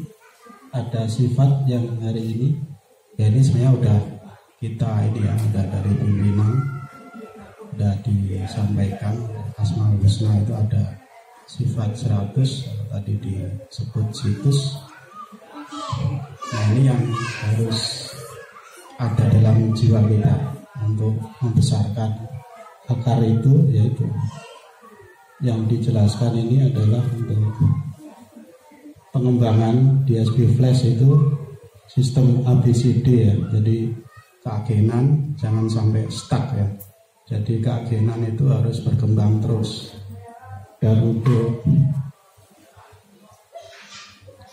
ada sifat yang hari ini, ya ini sebenarnya udah kita ini ya, udah dari pimpinan udah disampaikan Asmaul Husna itu ada sifat 100, tadi disebut situs. Nah ini yang harus ada dalam jiwa kita untuk membesarkan akar itu, yaitu yang dijelaskan ini adalah untuk pengembangan DSP Flash itu sistem ABCD ya. Jadi keagenan jangan sampai stuck ya. Jadi keagenan itu harus berkembang terus. Dan untuk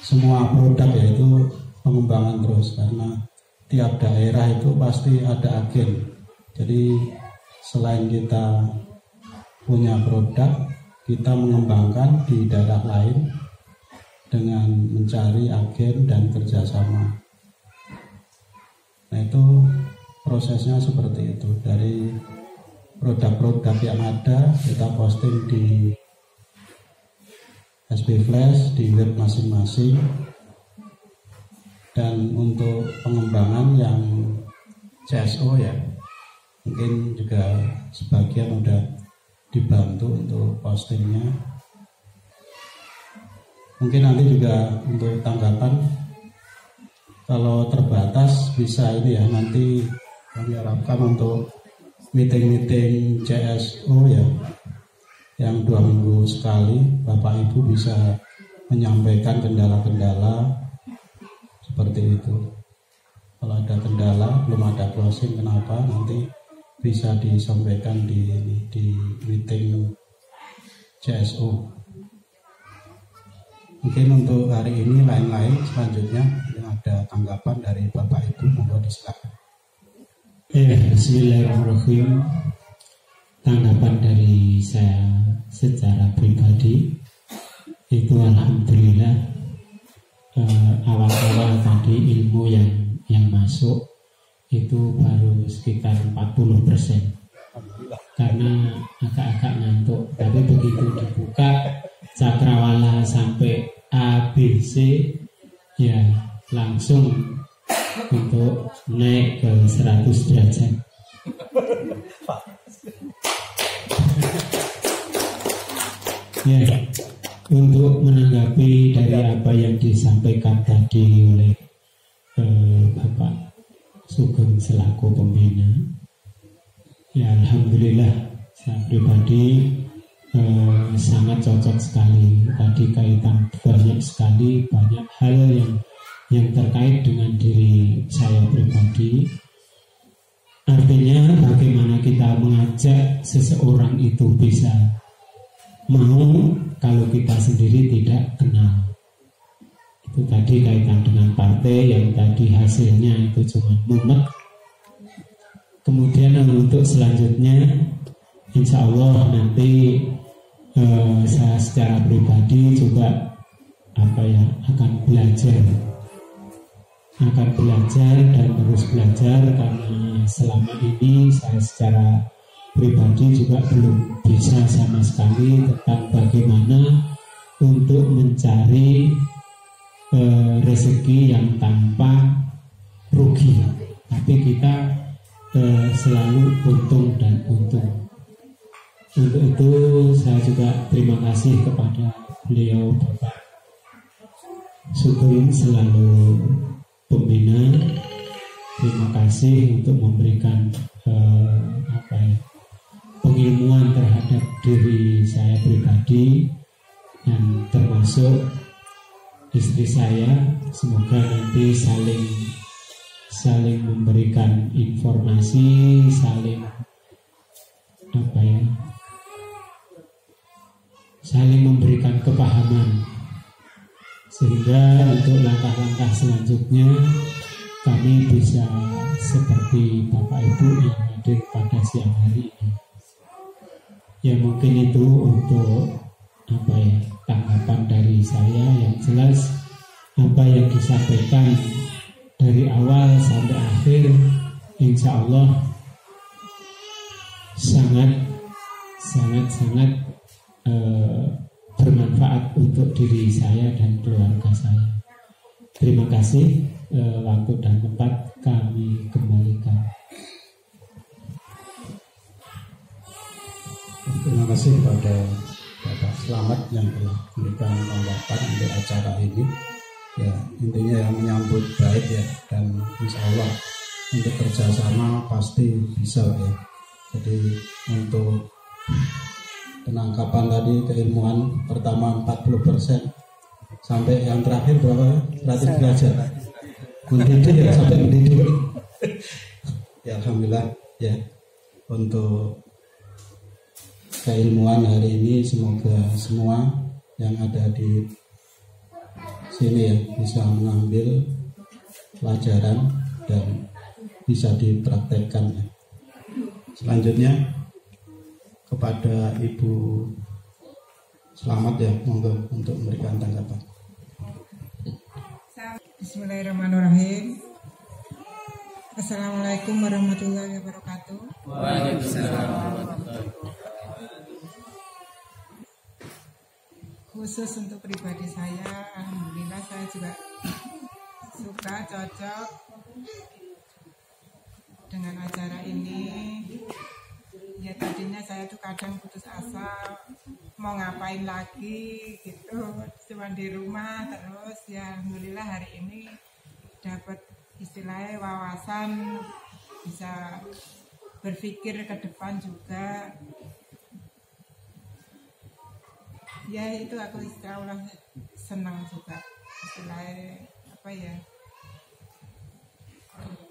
semua produk yaitu pengembangan terus, karena tiap daerah itu pasti ada agen. Jadi selain kita punya produk, kita mengembangkan di daerah lain dengan mencari agen dan kerjasama. Nah itu prosesnya seperti itu. Dari produk-produk yang ada kita posting di SP Flash di web masing-masing. Dan untuk pengembangan yang CSO ya, mungkin juga sebagian udah dibantu untuk postingnya. Mungkin nanti juga untuk tanggapan kalau terbatas bisa ini ya, nanti kami harapkan untuk meeting-meeting CSO ya, yang 2 minggu sekali Bapak Ibu bisa menyampaikan kendala-kendala seperti itu. Kalau ada kendala, belum ada closing, kenapa, nanti bisa disampaikan di meeting CSO. Mungkin untuk hari ini lain-lain, selanjutnya yang ada tanggapan dari Bapak Ibu, monggo disilakan. Bismillahirrahmanirrahim. Tanggapan dari saya secara pribadi itu alhamdulillah, awal-awal tadi ilmu yang masuk itu baru sekitar 40%, karena agak-agak ngantuk. Tapi begitu dibuka cakrawala sampai ABC, ya langsung untuk naik ke 100 derajat. Ya, untuk menanggapi dari apa yang disampaikan tadi oleh Bapak Sugeng selaku pembina, ya alhamdulillah saya pribadi sangat cocok sekali. Tadi kaitan banyak sekali, banyak hal yang terkait dengan diri saya pribadi. Artinya bagaimana kita mengajak seseorang itu bisa mau kalau kita sendiri tidak kenal. Itu tadi kaitan dengan partai yang tadi hasilnya itu cuma mumet. Kemudian untuk selanjutnya insya Allah nanti saya secara pribadi juga akan belajar dan terus belajar, karena selama ini saya secara pribadi juga belum bisa sama sekali tentang bagaimana untuk mencari rezeki yang tanpa rugi, tapi kita selalu untung dan untung. Untuk itu saya juga terima kasih kepada beliau Bapak Sugeng selalu pembina. Terima kasih untuk memberikan pengilmuan terhadap diri saya pribadi dan termasuk istri saya. Semoga nanti saling memberikan informasi, saling memberikan kepahaman, sehingga untuk langkah-langkah selanjutnya kami bisa seperti Bapak Ibu yang hadir pada siang hari ini. Ya mungkin itu untuk tanggapan dari saya. Yang jelas apa yang disampaikan dari awal sampai akhir insya Allah sangat bermanfaat untuk diri saya dan keluarga saya. Terima kasih. Waktu dan tempat kami kembalikan. Terima kasih kepada Bapak Selamat yang telah memberikan tanggapan untuk acara ini. Ya, intinya yang menyambut baik ya, dan insya Allah untuk kerjasama pasti bisa ya. Jadi untuk penangkapan tadi keilmuan pertama 40%, sampai yang terakhir berapa? 100 derajat. Mendidih ya, sampai mendidih. Ya alhamdulillah ya, untuk keilmuan hari ini semoga semua yang ada di sini ya bisa mengambil pelajaran dan bisa dipraktekkan ya. Selanjutnya kepada Ibu Selamat ya, monggo untuk memberikan tanggapan. Bismillahirrahmanirrahim. Assalamualaikum warahmatullahi wabarakatuh. Waalaikumsalam warahmatullahi wabarakatuh. Khusus untuk pribadi saya, alhamdulillah saya juga suka, cocok dengan acara ini. Ya tadinya saya tuh kadang putus asa, mau ngapain lagi gitu, cuma di rumah terus. Ya alhamdulillah hari ini dapat istilahnya wawasan, bisa berpikir ke depan juga. ya itu aku insya Allah senang juga istilahnya apa ya,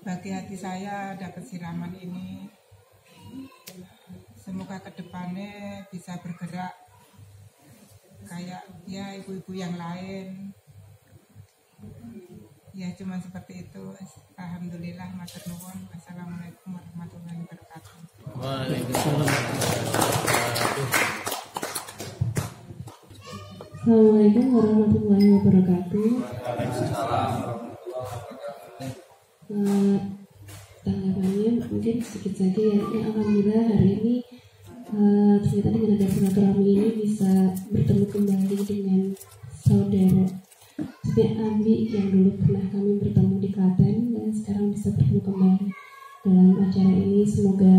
bagi hati saya dapat siraman ini, semoga kedepannya bisa bergerak kayak ya ibu-ibu yang lain ya, cuma seperti itu. Alhamdulillah, matur nuwun. Wassalamualaikum warahmatullahi wabarakatuh. Waalaikumsalam. Assalamualaikum warahmatullahi wabarakatuh. Tanggapannya mungkin sedikit saja ya. Alhamdulillah hari ini ternyata dengan ada silaturahmi ini bisa bertemu kembali dengan saudara setiap Ambi yang dulu pernah kami bertemu di Klaten dan sekarang bisa bertemu kembali dalam acara ini. Semoga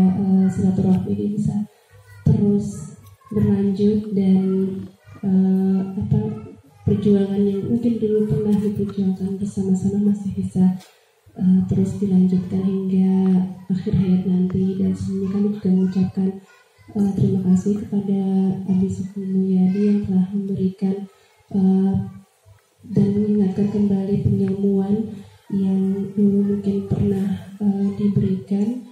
silaturahmi ini bisa terus berlanjut dan perjuangan yang mungkin dulu pernah diperjuangkan bersama-sama masih bisa terus dilanjutkan hingga akhir hayat nanti. Dan sebelumnya kami juga mengucapkan terima kasih kepada Abi Sufi Mulyadi yang telah memberikan dan mengingatkan kembali penilmuan yang dulu mungkin pernah diberikan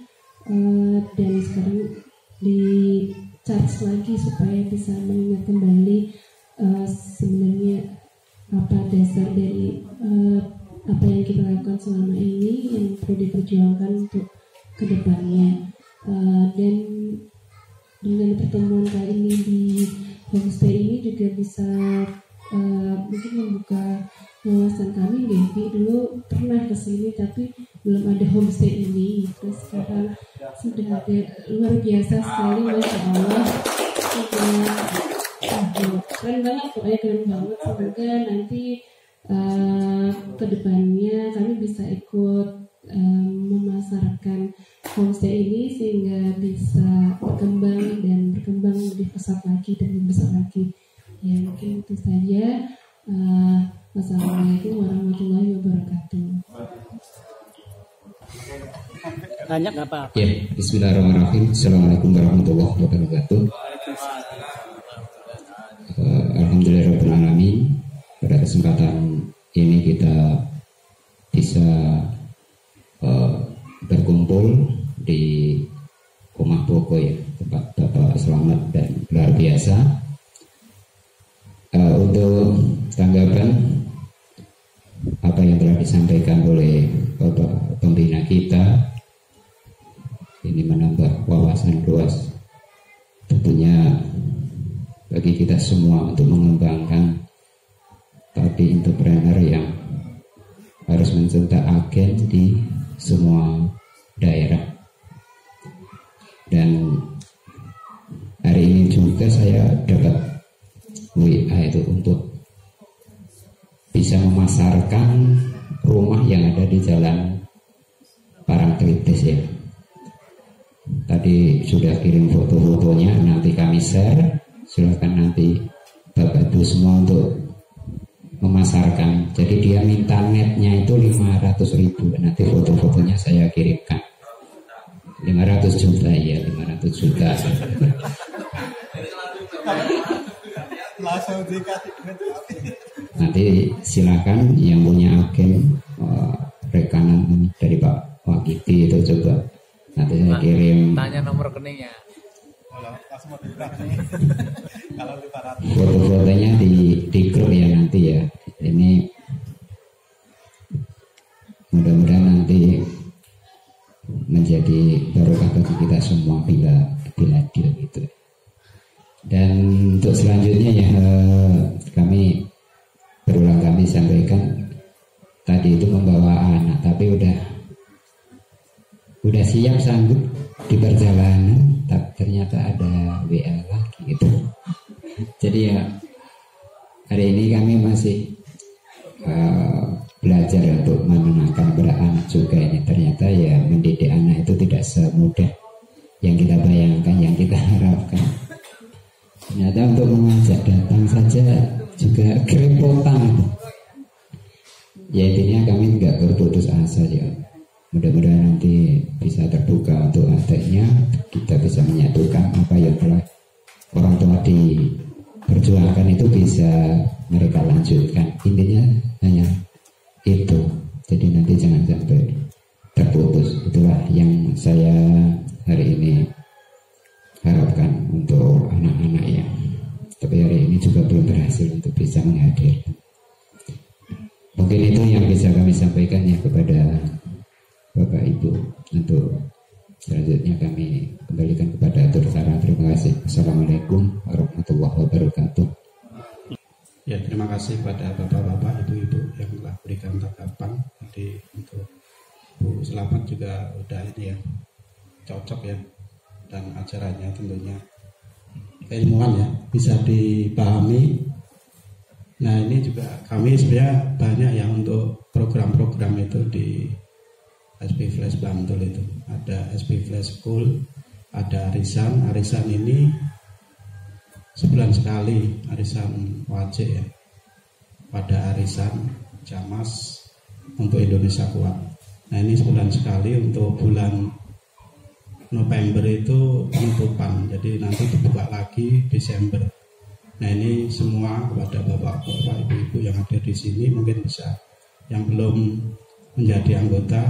dan sekarang di charge lagi supaya bisa mengingat kembali sebenarnya apa dasar dari apa yang kita lakukan selama ini yang perlu diperjuangkan untuk kedepannya. Dan dengan pertemuan kali ini di homestay ini juga bisa mungkin membuka wawasan kami. Devi dulu pernah kesini tapi belum ada homestay ini, terus sekarang sudah ada. Luar biasa sekali, Masya Allah. Keren banget, pokoknya keren banget. Semoga nanti kedepannya kami bisa ikut memasarkan homestay ini sehingga bisa berkembang lebih pesat lagi dan lebih besar lagi. Ya mungkin itu saja. Wassalamualaikum warahmatullahi wabarakatuh. Banyak nggak Pak? Ya, bismillahirrahmanirrahim. Assalamualaikum warahmatullahi wabarakatuh. Alhamdulillahirrahmanirrahim. Pada kesempatan ini kita bisa berkumpul di Rumah Boko ya, tempat Bapak Selamat dan luar biasa. Untuk tanggapan apa yang telah disampaikan oleh Bapak Pembina kita, ini menambah wawasan luas tentunya bagi kita semua untuk mengembangkan tadi entrepreneur yang harus mencetak agen di semua daerah. Dan hari ini juga saya dapat WA itu untuk bisa memasarkan rumah yang ada di Jalan Parangtritis ya. Tadi sudah kirim foto-fotonya, nanti kami share. Silakan nanti Bapak Ibu semua untuk memasarkan. Jadi dia minta netnya itu 500.000. Nanti foto-fotonya saya kirimkan. 500 juta ya, 500 juta. Nanti silakan yang punya agen rekanan dari Pak Wakiti itu coba nanti saya kirim. Tanya nomor rekeningnya. Foto-fotonya di grup ya nanti ya. Ini mudah-mudahan nanti menjadi barokah bagi kita semua bila deal gitu. Dan untuk selanjutnya ya kami berulang kali sampaikan tadi itu membawa anak, tapi udah siap sanggup di perjalanan, tapi ternyata ada WA lagi gitu. Jadi ya hari ini kami masih belajar untuk menenangkan beranak juga ini. Ternyata ya mendidik anak itu tidak semudah yang kita bayangkan, yang kita harapkan. Ternyata untuk mengajak datang saja juga kerepotan. Ya intinya kami nggak berputus asa ya. Mudah-mudahan nanti bisa terbuka untuk adanya, kita bisa menyatukan apa yang telah orang tua perjuangkan itu bisa mereka lanjutkan. Intinya hanya itu. Jadi nanti jangan sampai terputus. Itulah yang saya hari ini harapkan untuk anak-anak ya. Tapi hari ini juga belum berhasil untuk bisa menghadir. Mungkin itu yang bisa kami sampaikan ya kepada Bapak Ibu. Untuk selanjutnya kami kembalikan kepada Atur Sara. Terima kasih. Assalamualaikum warahmatullahi wabarakatuh. Ya, terima kasih pada bapak-bapak, ibu-ibu yang telah berikan tanggapan. Jadi untuk Bu Selamat juga udah ini ya, cocok ya, dan acaranya tentunya keilmuan ya, bisa dipahami. Nah ini juga kami sebenarnya banyak ya untuk program-program itu di SP Flash Bantul itu. Ada SP Flash School, ada arisan ini sebulan sekali, arisan wajib ya, pada arisan Jamas untuk Indonesia Kuat. Nah ini sebulan sekali, untuk bulan November itu penutupan, jadi nanti dibuka lagi Desember. Nah ini semua kepada bapak-bapak, ibu-ibu yang ada di sini, mungkin bisa yang belum menjadi anggota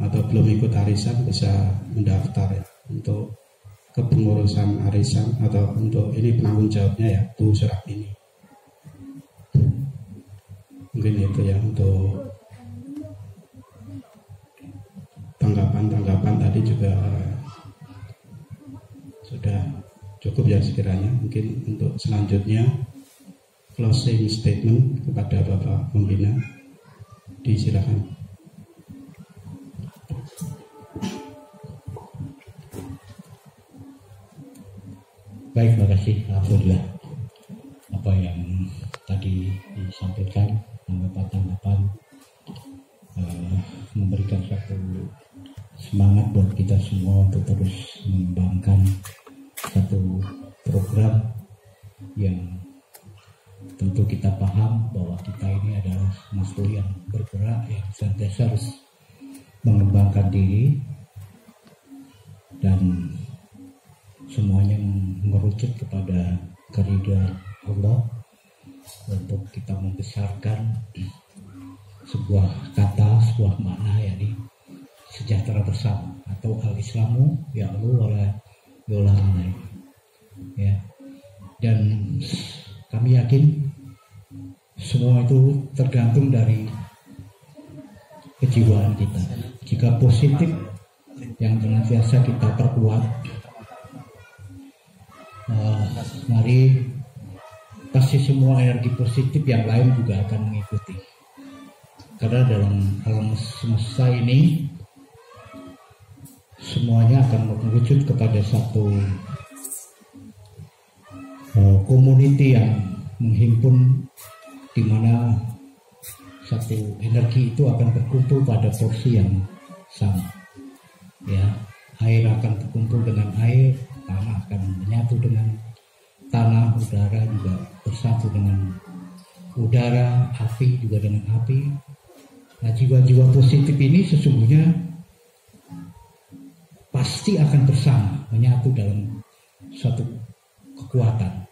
atau belum ikut arisan bisa mendaftar ya, untuk kepengurusan arisan atau untuk ini penanggung jawabnya ya Bu Surat ini. Mungkin itu ya untuk tanggapan tadi juga sudah cukup ya sekiranya. Mungkin untuk selanjutnya closing statement kepada Bapak Pembina, disilakan. Baik, terima kasih. Alhamdulillah apa yang tadi disampaikan, tanggapan memberikan satu semangat buat kita semua untuk terus mengembangkan satu program yang tentu kita paham bahwa kita ini adalah makhluk yang bergerak, yang senantiasa harus mengembangkan diri, dan semuanya merucut kepada keridhaan Allah untuk kita membesarkan sebuah kata, sebuah makna, yakni sejahtera bersama atau al-Islamu ya Allah wala yola ya. Dan kami yakin semua itu tergantung dari kejiwaan kita. Jika positif yang senantiasa kita perkuat, mari pasti semua energi positif yang lain juga akan mengikuti. Karena dalam alam semesta ini semuanya akan merujuk kepada satu community yang menghimpun, di mana satu energi itu akan berkumpul pada porsi yang sama. Ya, air akan berkumpul dengan air, tanah akan menyatu dengan tanah, udara juga bersatu dengan udara, api juga dengan api. Nah, jiwa-jiwa positif ini sesungguhnya pasti akan bersama, menyatu dalam suatu kekuatan.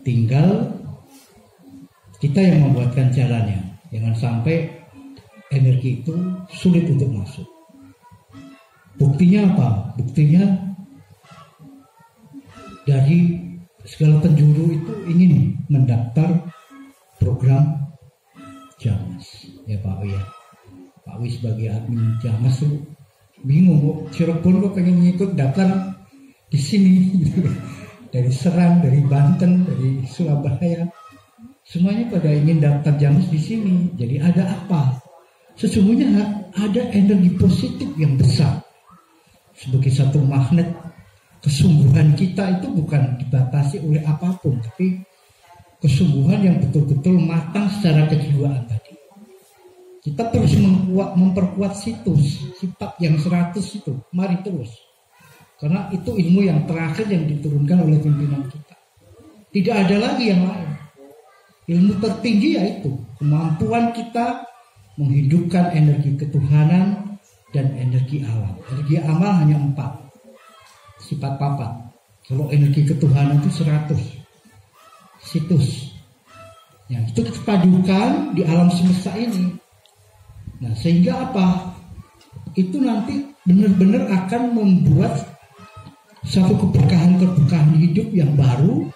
Tinggal kita yang membuatkan jalannya. Jangan sampai energi itu sulit untuk masuk. Buktinya apa? Buktinya dari segala penjuru itu ingin mendaftar program Jamas. Ya Pak Wi ya. Pak Wi sebagai admin Jamas tuh bingung kok, Cirebon kok pengen ngikut daftar di sini gitu. Dari Serang, dari Banten, dari Surabaya, semuanya pada ingin daftar Jamas di sini. Jadi ada apa? Sesungguhnya ada energi positif yang besar sebagai satu magnet. Kesungguhan kita itu bukan dibatasi oleh apapun, tapi kesungguhan yang betul-betul matang secara kejiwaan tadi. Kita terus memperkuat sifat yang 100 itu. Mari terus. Karena itu ilmu yang terakhir yang diturunkan oleh pimpinan kita. Tidak ada lagi yang lain. Ilmu tertinggi yaitu kemampuan kita menghidupkan energi ketuhanan dan energi alam. Energi alam hanya 4. Sifat papat. Kalau energi ketuhanan itu 100. situs. Ya, itu kita padukan di alam semesta ini. Nah, sehingga apa? Itu nanti benar-benar akan membuat satu keberkahan hidup yang baru.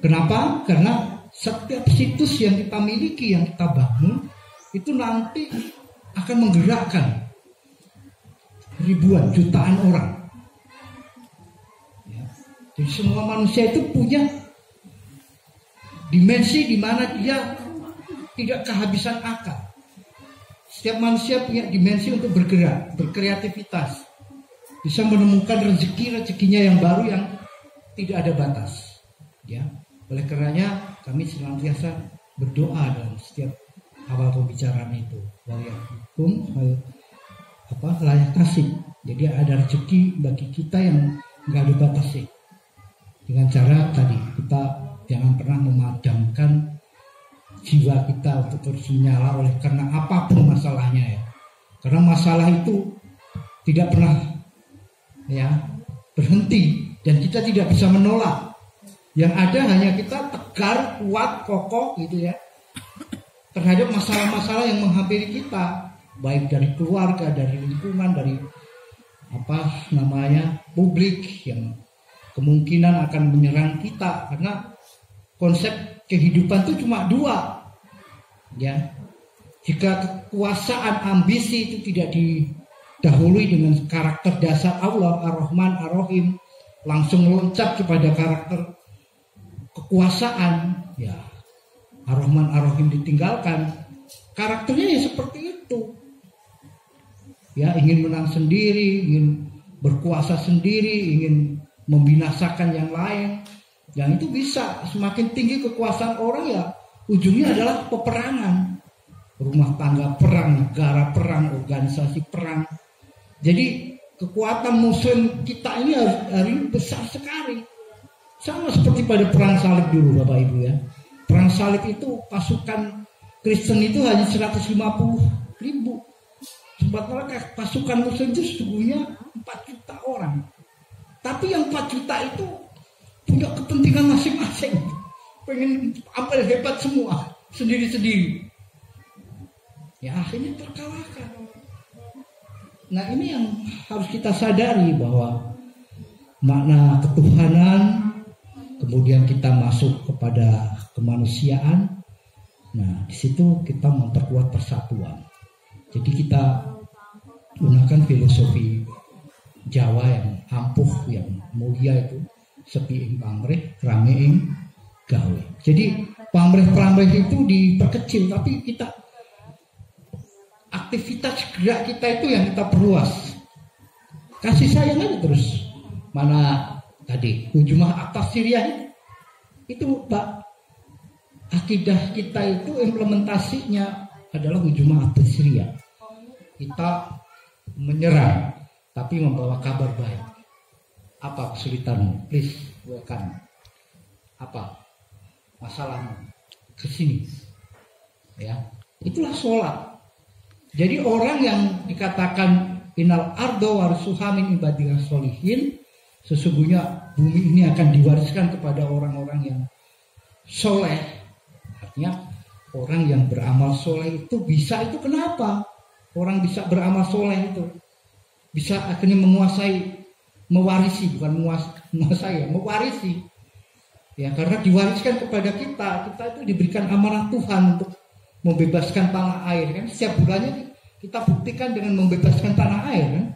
Kenapa? Karena setiap situs yang kita miliki, yang kita bangun, itu nanti akan menggerakkan ribuan, jutaan orang. Ya. Jadi semua manusia itu punya dimensi di mana dia tidak kehabisan akal. Setiap manusia punya dimensi untuk bergerak, berkreativitas, bisa menemukan rezekinya yang baru yang tidak ada batas. Ya, oleh karenanya kami senantiasa berdoa dalam setiap awal pembicaraan itu. Waliyakum layak kasih. Jadi ada rezeki bagi kita yang nggak ada batasnya. Dengan cara tadi kita jangan pernah memadamkan jiwa kita untuk terus menyala oleh karena apapun masalahnya ya. Karena masalah itu tidak pernah ya berhenti dan kita tidak bisa menolak. Yang ada hanya kita tegar, kuat, kokoh gitu ya terhadap masalah-masalah yang menghampiri kita, baik dari keluarga, dari lingkungan, dari publik yang kemungkinan akan menyerang kita karena konsep kehidupan itu cuma dua, ya. Jika kekuasaan, ambisi itu tidak didahului dengan karakter dasar Allah, Ar-Rahman, Ar-Rahim, langsung loncat kepada karakter kekuasaan, ya. Ar-Rahman, Ar-Rahim ditinggalkan, karakternya ya seperti itu. Ya, ingin menang sendiri, ingin berkuasa sendiri, ingin membinasakan yang lain. Yang itu bisa, semakin tinggi kekuasaan orang ya ujungnya adalah peperangan. Rumah tangga perang, negara perang, organisasi perang. Jadi kekuatan muslim kita ini hari ini besar sekali. Sama seperti pada perang salib dulu Bapak Ibu ya. Perang salib itu pasukan Kristen itu hanya 150.000. Sementara pasukan muslim itu sesungguhnya 4 juta orang. Tapi yang 4 juta itu punya kepentingan masing-masing, pengen ambil hebat semua, sendiri-sendiri. Ya akhirnya terkalahkan. Nah ini yang harus kita sadari bahwa makna ketuhanan, kemudian kita masuk kepada kemanusiaan. Nah di situ kita memperkuat persatuan. Jadi kita gunakan filosofi Jawa yang ampuh, yang mulia itu. Sepi ing pamrih, rame ing gawe. Jadi pamrih-pamrih itu diperkecil, tapi kita aktivitas gerak kita itu yang kita perluas. Kasih sayang aja terus. Mana tadi hujumah atas Syria itu Pak, akidah kita itu implementasinya adalah hujumah atas Syria. Kita menyerang, tapi membawa kabar baik. Apa kesulitanmu? Please, welcome. Apa masalahmu? Kesini. Ya, itulah sholat. Jadi orang yang dikatakan innal ardo warisuha min ibadillah sholihin, sesungguhnya bumi ini akan diwariskan kepada orang-orang yang soleh. Artinya orang yang beramal soleh itu bisa, itu kenapa? Orang bisa beramal soleh itu bisa akhirnya menguasai, mewarisi, bukan menguasai, mewarisi. Ya, karena diwariskan kepada kita itu diberikan amanah Tuhan untuk membebaskan tanah air kan. Setiap bulannya kita buktikan dengan membebaskan tanah air kan.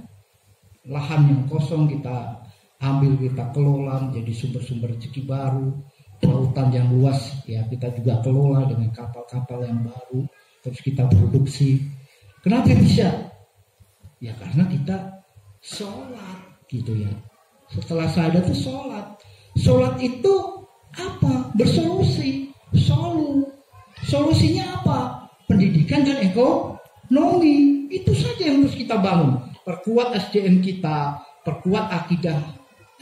Lahan yang kosong kita ambil, kita kelola menjadi sumber-sumber rezeki baru. Lautan yang luas ya kita juga kelola dengan kapal-kapal yang baru, terus kita produksi. Kenapa bisa? Ya karena kita sholat gitu ya. Setelah sadar itu sholat. Sholat itu apa? Bersolusi. Solusinya apa? Pendidikan dan ekonomi. Itu saja yang harus kita bangun. Perkuat SDM kita, perkuat akidah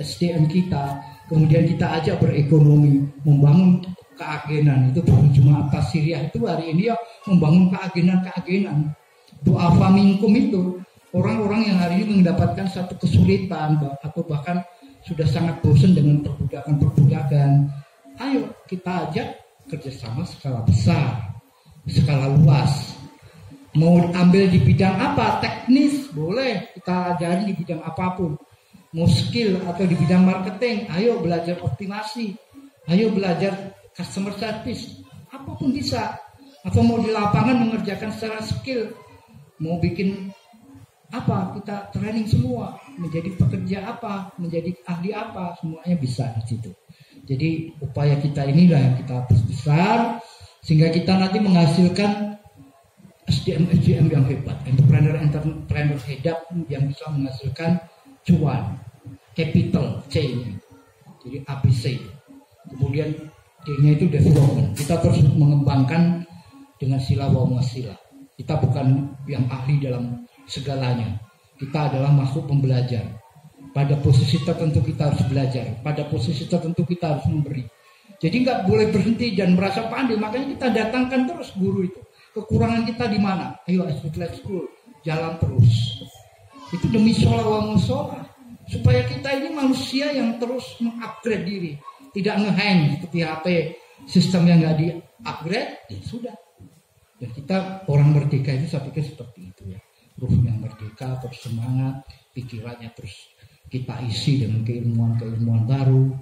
SDM kita. Kemudian kita ajak berekonomi, membangun keagenan. Itu berjumlah atas Syria itu hari ini ya membangun keagenan. Doa faminkum itu orang-orang yang hari ini mendapatkan satu kesulitan atau bahkan sudah sangat bosan dengan perbudakan. ayo kita ajak kerjasama skala besar, skala luas. Mau ambil di bidang apa? Teknis boleh, kita ajari di bidang apapun. Mau skill atau di bidang marketing, ayo belajar optimasi, ayo belajar customer service, apapun bisa. Atau mau di lapangan mengerjakan secara skill, mau bikin apa, kita training semua, menjadi pekerja apa, menjadi ahli apa, semuanya bisa di situ. Jadi upaya kita inilah yang kita besar, sehingga kita nanti menghasilkan SDM yang hebat, entrepreneur hebat yang bisa menghasilkan cuan, capital C-nya, jadi ABC. Kemudian D-nya itu development. Kita terus mengembangkan dengan sila wa sila. Kita bukan yang ahli dalam segalanya. Kita adalah makhluk pembelajar. Pada posisi tertentu kita harus belajar. Pada posisi tertentu kita harus memberi. Jadi nggak boleh berhenti dan merasa pandai. Makanya kita datangkan terus guru itu. Kekurangan kita di mana? Ayo Let's School, jalan terus. Itu demi sholat wa musola, supaya kita ini manusia yang terus mengupgrade diri, tidak ngehang seperti HP sistem yang nggak di-upgrade, ya sudah. Dan kita orang merdeka itu saya pikir seperti itu ya, ruhnya merdeka, terus semangat, pikirannya terus kita isi dengan keilmuan baru,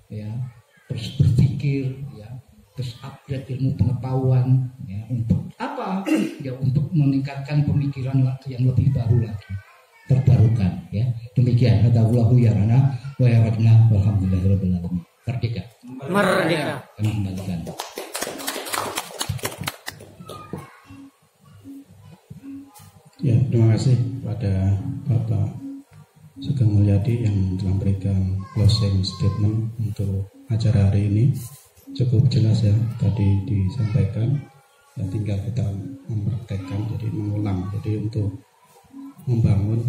ya, terus berpikir, ya. Terus upgrade ilmu pengetahuan, ya, untuk apa? Ya untuk meningkatkan pemikiran yang lebih baru lagi, terbarukan, ya. Demikian hadallahu ya rana wa ya radna walhamdulillahirabbil alamin. Merdeka. Merdeka. Kami kembalikan. Ya, terima kasih pada Bapak Sugeng Mulyadi yang telah memberikan closing statement untuk acara hari ini. Cukup jelas ya tadi disampaikan, ya tinggal kita mempraktekkan, jadi mengulang. Jadi untuk membangun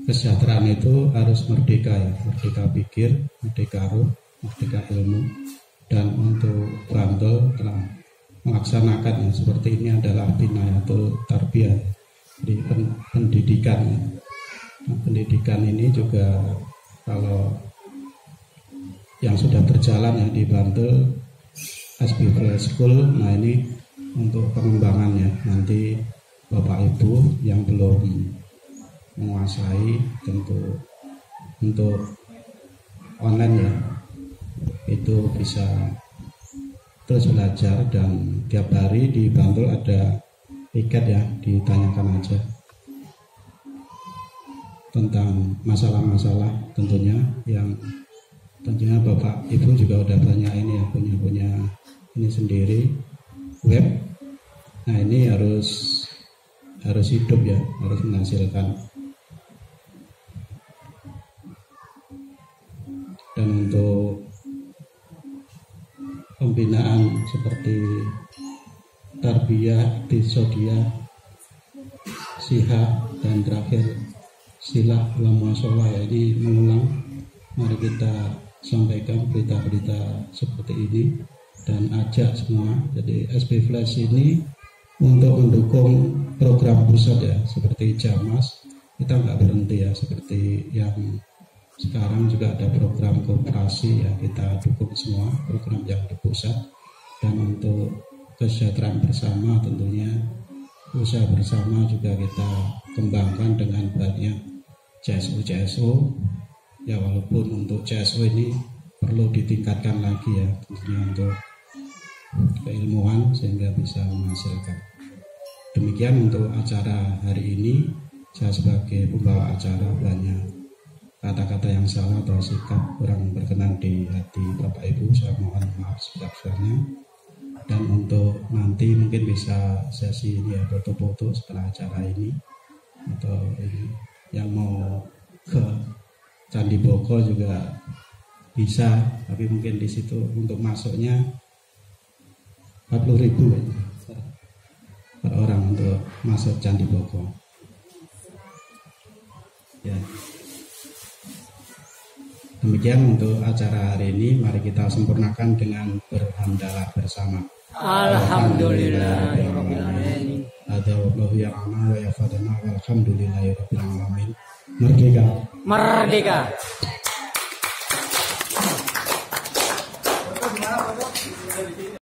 kesejahteraan itu harus merdeka ya, merdeka pikir, merdeka ruh, merdeka ilmu. Dan untuk Bantul telah melaksanakan ya, seperti ini adalah binayatul tarbiyah, di pendidikan. Nah, pendidikan ini juga kalau yang sudah berjalan ya di Bantul SB School, nah ini untuk pengembangannya nanti Bapak Ibu yang belum menguasai tentu untuk online ya itu bisa terus belajar, dan tiap hari di Bantul ada tiket ya, ditanyakan aja tentang masalah-masalah tentunya yang tentunya Bapak Ibu juga udah banyak ini ya, punya ini sendiri web. Nah ini harus hidup ya, harus menghasilkan. Dan untuk pembinaan seperti tarbiyah, tisodiyah, siha, dan terakhir silah ulama sholah ya, ini mengulang. Mari kita sampaikan berita-berita seperti ini dan ajak semua. Jadi SB Flash ini untuk mendukung program pusat ya, seperti Jamas kita nggak berhenti ya, seperti yang sekarang juga ada program koperasi ya, kita dukung semua program yang di pusat. Dan untuk kesejahteraan bersama tentunya usaha bersama juga kita kembangkan dengan banyak CSO ya, walaupun untuk CSO ini perlu ditingkatkan lagi ya, tentunya untuk keilmuan sehingga bisa menghasilkan. Demikian untuk acara hari ini. Saya sebagai pembawa acara banyak kata-kata yang salah atau sikap kurang berkenan di hati Bapak Ibu, saya mohon maaf sebesar-besarnya. Dan untuk nanti mungkin bisa sesi ini ya, foto-foto setelah acara ini, atau ini yang mau ke Candi Boko juga bisa, tapi mungkin di situ untuk masuknya 40.000 per orang untuk masuk Candi Boko. Ya. Demikian untuk acara hari ini. Mari kita sempurnakan dengan berhamdalah bersama. Alhamdulillahirobbilalamin. Adawallahu ya'ana wa yafadana walhamdulillahirobbilalamin. Merdeka. Merdeka. kita di sini.